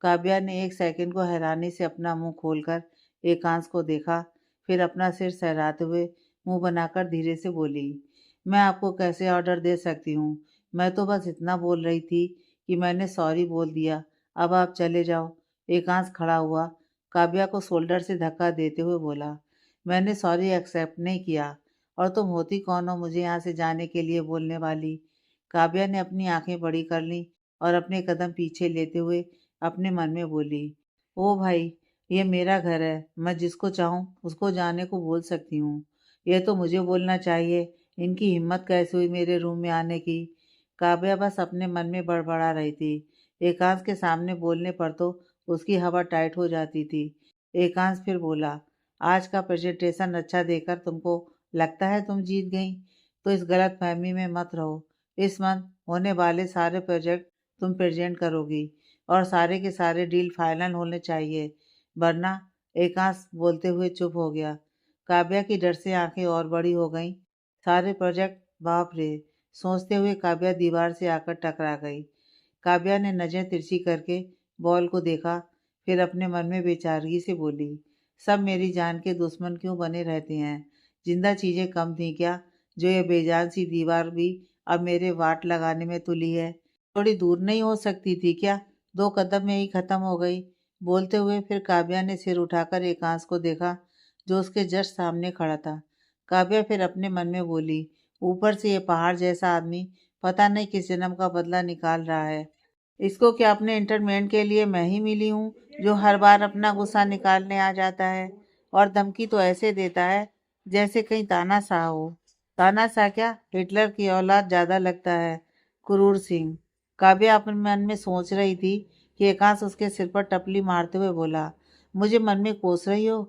[SPEAKER 1] काव्या ने एक सेकंड को हैरानी से अपना मुंह खोलकर एकांश को देखा, फिर अपना सिर सहराते हुए मुंह बनाकर धीरे से बोली, मैं आपको कैसे ऑर्डर दे सकती हूँ? मैं तो बस इतना बोल रही थी कि मैंने सॉरी बोल दिया, अब आप चले जाओ। एकांश खड़ा हुआ, काव्या को शोल्डर से धक्का देते हुए बोला, मैंने सॉरी एक्सेप्ट नहीं किया, और तुम होती कौन हो मुझे यहाँ से जाने के लिए बोलने वाली? काव्या ने अपनी आंखें बड़ी कर लीं और अपने कदम पीछे लेते हुए अपने मन में बोली, ओ भाई, ये मेरा घर है, मैं जिसको चाहूँ उसको जाने को बोल सकती हूँ। ये तो मुझे बोलना चाहिए, इनकी हिम्मत कैसे हुई मेरे रूम में आने की? काव्या बस अपने मन में बड़बड़ा रही थी। एकांश के सामने बोलने पर तो उसकी हवा टाइट हो जाती थी। एकांश फिर बोला, आज का प्रेजेंटेशन अच्छा देकर तुमको लगता है तुम जीत गई, तो इस गलत फहमी में मत रहो। इस मंथ होने वाले सारे प्रोजेक्ट तुम प्रेजेंट करोगी और सारे के सारे डील फाइनल होने चाहिए, वरना। एकांश बोलते हुए चुप हो गया। काव्या की डर से आंखें और बड़ी हो गईं। सारे प्रोजेक्ट, बाप रे! सोचते हुए काव्या दीवार से आकर टकरा गई। काव्या ने नज़र तिरछी करके बॉल को देखा, फिर अपने मन में बेचारगी से बोली, सब मेरी जान के दुश्मन क्यों बने रहते हैं? जिंदा चीज़ें कम थी क्या, जो ये बेजान सी दीवार भी अब मेरे वाट लगाने में तुली है? थोड़ी दूर नहीं हो सकती थी क्या? 2 कदम में ही खत्म हो गई। बोलते हुए फिर काव्या ने सिर उठाकर एकांश को देखा, जो उसके जस्ट सामने खड़ा था। काव्या फिर अपने मन में बोली, ऊपर से ये पहाड़ जैसा आदमी पता नहीं किस जन्म का बदला निकाल रहा है। इसको क्या अपने एंटरटेनमेंट के लिए मैं ही मिली हूँ, जो हर बार अपना गुस्सा निकालने आ जाता है? और धमकी तो ऐसे देता है जैसे कहीं तानाशाह हो। तानाशाह क्या, हिटलर की औलाद ज़्यादा लगता है। क्रूर सिंह। काव्या अपने मन में सोच रही थी कि एकांश उसके सिर पर टपली मारते हुए बोला, मुझे मन में कोस रही हो?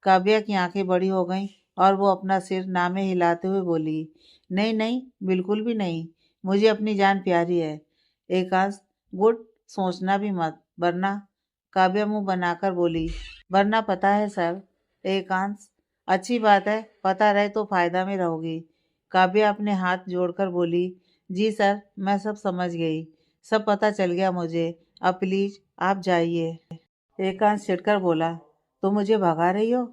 [SPEAKER 1] काव्या की आंखें बड़ी हो गईं और वो अपना सिर नामे हिलाते हुए बोली, नहीं नहीं, बिल्कुल भी नहीं, मुझे अपनी जान प्यारी है। एकांश, गुड, सोचना भी मत, वरना। काव्या मुंह बनाकर बोली, वरना पता है सर। एकांश, अच्छी बात है, पता रहे तो फायदा में रहोगी। काव्या अपने हाथ जोड़कर बोली, जी सर, मैं सब समझ गई, सब पता चल गया मुझे, अब प्लीज आप जाइए। एकांश चिढ़कर बोला, तो मुझे भगा रही हो?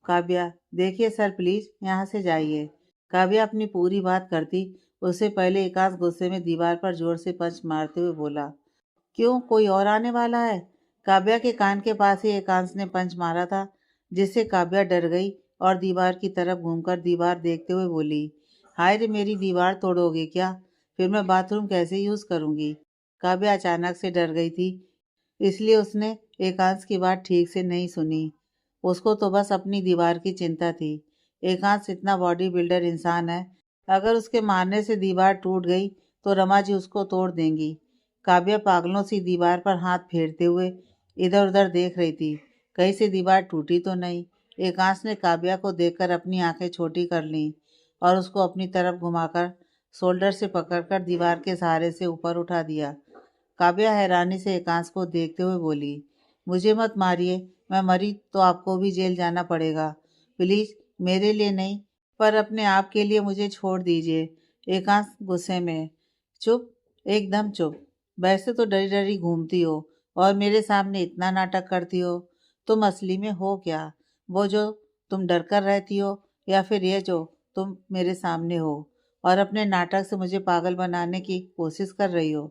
[SPEAKER 1] काव्या, देखिए सर, प्लीज यहाँ से जाइए। काव्या अपनी पूरी बात करती उससे पहले एकांश गुस्से में दीवार पर जोर से पंच मारते हुए बोला, क्यों, कोई और आने वाला है? काव्या के कान के पास ही एकांश ने पंच मारा था, जिससे काव्या डर गई और दीवार की तरफ घूमकर दीवार देखते हुए बोली, हाय रे, मेरी दीवार तोड़ोगे क्या? फिर मैं बाथरूम कैसे यूज करूंगी? काव्या अचानक से डर गई थी, इसलिए उसने एकांश की बात ठीक से नहीं सुनी। उसको तो बस अपनी दीवार की चिंता थी। एकांश इतना बॉडी बिल्डर इंसान है, अगर उसके मारने से दीवार टूट गई तो रमा जी उसको तोड़ देंगी। काव्या पागलों सी दीवार पर हाथ फेरते हुए इधर उधर देख रही थी, कहीं से दीवार टूटी तो नहीं। एकांश ने काव्या को देखकर अपनी आंखें छोटी कर लीं और उसको अपनी तरफ घुमाकर शोल्डर से पकड़कर दीवार के सहारे से ऊपर उठा दिया। काव्या हैरानी से एकांश को देखते हुए बोली, मुझे मत मारिए, मैं मरी तो आपको भी जेल जाना पड़ेगा। प्लीज, मेरे लिए नहीं, पर अपने आप के लिए मुझे छोड़ दीजिए। एकांश गुस्से में, चुप, एकदम चुप। वैसे तो डरी डरी घूमती हो और मेरे सामने इतना नाटक करती हो। तुम असली में हो क्या? वो जो तुम डर कर रहती हो, या फिर ये जो तुम मेरे सामने हो और अपने नाटक से मुझे पागल बनाने की कोशिश कर रही हो?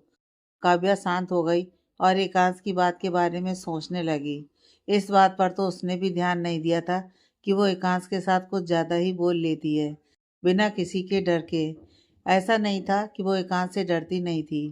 [SPEAKER 1] काव्या शांत हो गई और एकांश की बात के बारे में सोचने लगी। इस बात पर तो उसने भी ध्यान नहीं दिया था कि वो एकांश के साथ कुछ ज़्यादा ही बोल लेती है, बिना किसी के डर के। ऐसा नहीं था कि वो एकांश से डरती नहीं थी,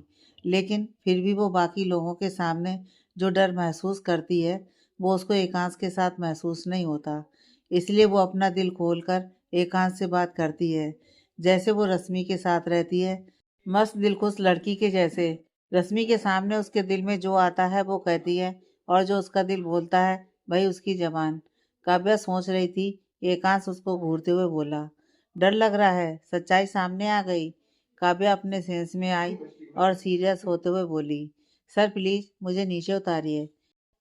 [SPEAKER 1] लेकिन फिर भी वो बाकी लोगों के सामने जो डर महसूस करती है, वो उसको एकांश के साथ महसूस नहीं होता। इसलिए वो अपना दिल खोलकर एकांश से बात करती है, जैसे वो रश्मि के साथ रहती है, मस्त दिलखुश लड़की के जैसे। रश्मि के सामने उसके दिल में जो आता है वो कहती है, और जो उसका दिल बोलता है वही उसकी जबान। काव्या सोच रही थी, एकांश उसको घूरते हुए बोला, डर लग रहा है, सच्चाई सामने आ गई। काव्या अपने सेंस में आई और सीरियस होते हुए बोली, सर प्लीज मुझे नीचे उतारिए।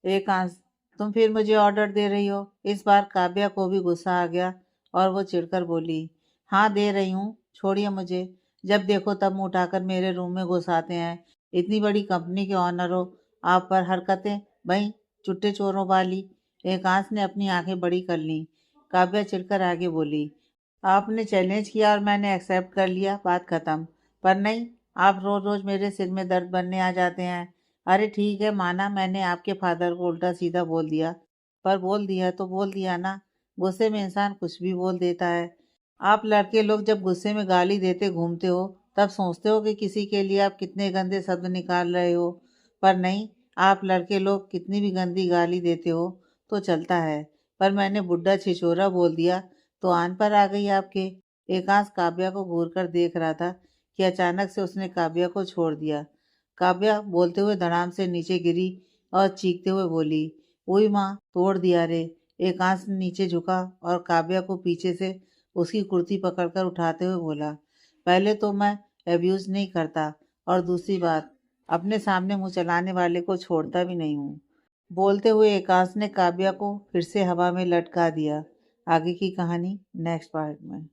[SPEAKER 1] एकांश, तुम फिर मुझे ऑर्डर दे रही हो? इस बार काव्या को भी गुस्सा आ गया और वो चिढ़कर बोली, हाँ दे रही हूँ, छोड़िए मुझे। जब देखो तब मुँह उठाकर मेरे रूम में घुस आते हैं। इतनी बड़ी कंपनी के ऑनर हो, आप पर हरकतें भाई चुट्टे चोरों वाली। एकांश ने अपनी आंखें बड़ी कर लीं। काव्या चिढ़कर आगे बोली, आपने चैलेंज किया और मैंने एक्सेप्ट कर लिया, बात खत्म। पर नहीं, आप रोज रोज मेरे सिर में दर्द बनने आ जाते हैं। अरे ठीक है, माना मैंने आपके फादर को उल्टा सीधा बोल दिया, पर बोल दिया तो बोल दिया ना। गुस्से में इंसान कुछ भी बोल देता है। आप लड़के लोग जब गुस्से में गाली देते घूमते हो, तब सोचते हो कि किसी के लिए आप कितने गंदे शब्द निकाल रहे हो, पर नहीं, आप लड़के लोग कितनी भी गंदी गाली देते हो तो चलता है, पर मैंने बुड्ढा छिछोरा बोल दिया तो आन पर आ गई आपके। एकांश काव्या को घूर कर देख रहा था कि अचानक से उसने काव्या को छोड़ दिया। काव्या बोलते हुए धड़ाम से नीचे गिरी और चीखते हुए बोली, ओई माँ, तोड़ दिया रे। एकांश नीचे झुका और काव्या को पीछे से उसकी कुर्ती पकड़कर उठाते हुए बोला, पहले तो मैं अब्यूज नहीं करता, और दूसरी बात, अपने सामने मुंह चलाने वाले को छोड़ता भी नहीं हूँ। बोलते हुए एकांश ने काव्या को फिर से हवा में लटका दिया। आगे की कहानी नेक्स्ट पार्ट में।